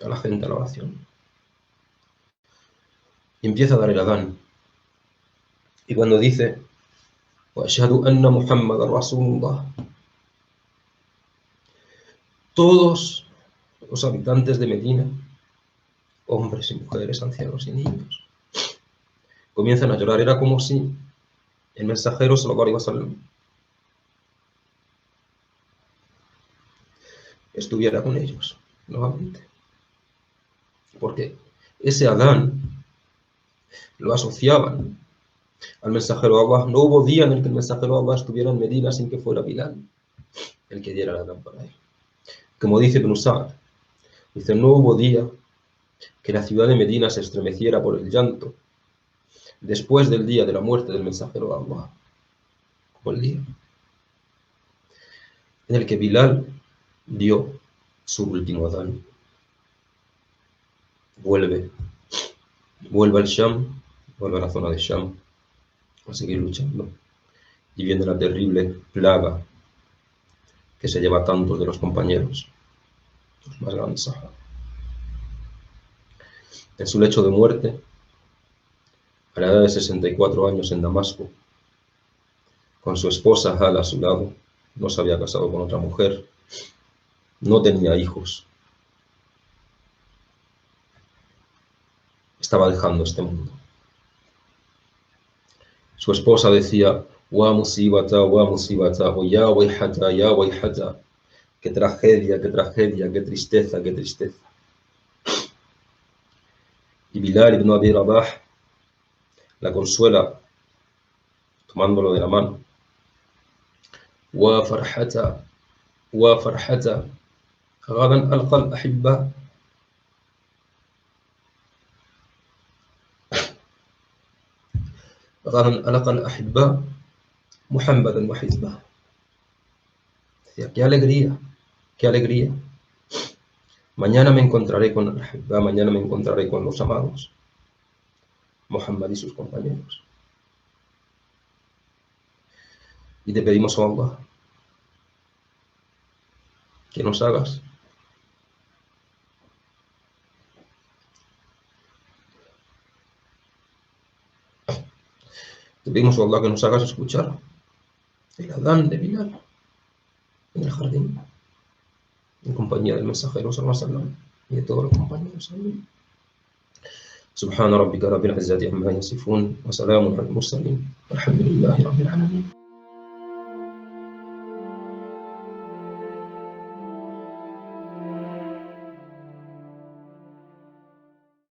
a la gente a la oración. Y empieza a dar el adán. Y cuando dice: وَأَشْهَدُ أَنَّ مُحَمَّدًا رَسُولُ اللَّهِ, todos los habitantes de Medina, hombres y mujeres, ancianos y niños, comienzan a llorar. Era como si el mensajero sallallahu alaihi wasallam estuviera con ellos nuevamente, porque ese adán lo asociaban al mensajero de Allah. No hubo día en el que el mensajero de Allah estuviera en Medina sin que fuera Bilal el que diera el adán para él. Como dice Ibn Sa'd, dice: no hubo día que la ciudad de Medina se estremeciera por el llanto después del día de la muerte del mensajero de Allah, como el día en el que Bilal dio su último adán. Vuelve al Sham, vuelve a la zona de Sham a seguir luchando. y viene la terrible plaga que se lleva a tantos de los compañeros, los más grandes sahabas. En su lecho de muerte, a la edad de 64 años en Damasco, con su esposa Hala a su lado, no se había casado con otra mujer, no tenía hijos, estaba dejando este mundo. Su esposa decía: wa musibata, o ya waihata, qué tragedia, qué tragedia, qué tristeza, qué tristeza. Y Bilal ibn Abi Rabah la consuela tomándolo de la mano. Wa farhata, غدا ألقى الأحبة. غدا ألقى الأحبة محمدا وحزبه. Decía, qué alegría, qué alegría. Mañana me encontraré con el Ahibba, mañana me encontraré con los amados, Muhammad y sus compañeros. Y te pedimos, oh Allah, que nos hagas te pedimos, oh Allah, que nos hagas escuchar el adán de Bilal en el jardín, en compañía del mensajero sallallahu alaihi wasallam y de todos los compañeros. Amén. سبحان ربك رب العزة عما يصفون وسلام على المرسلين والحمد لله رب العالمين.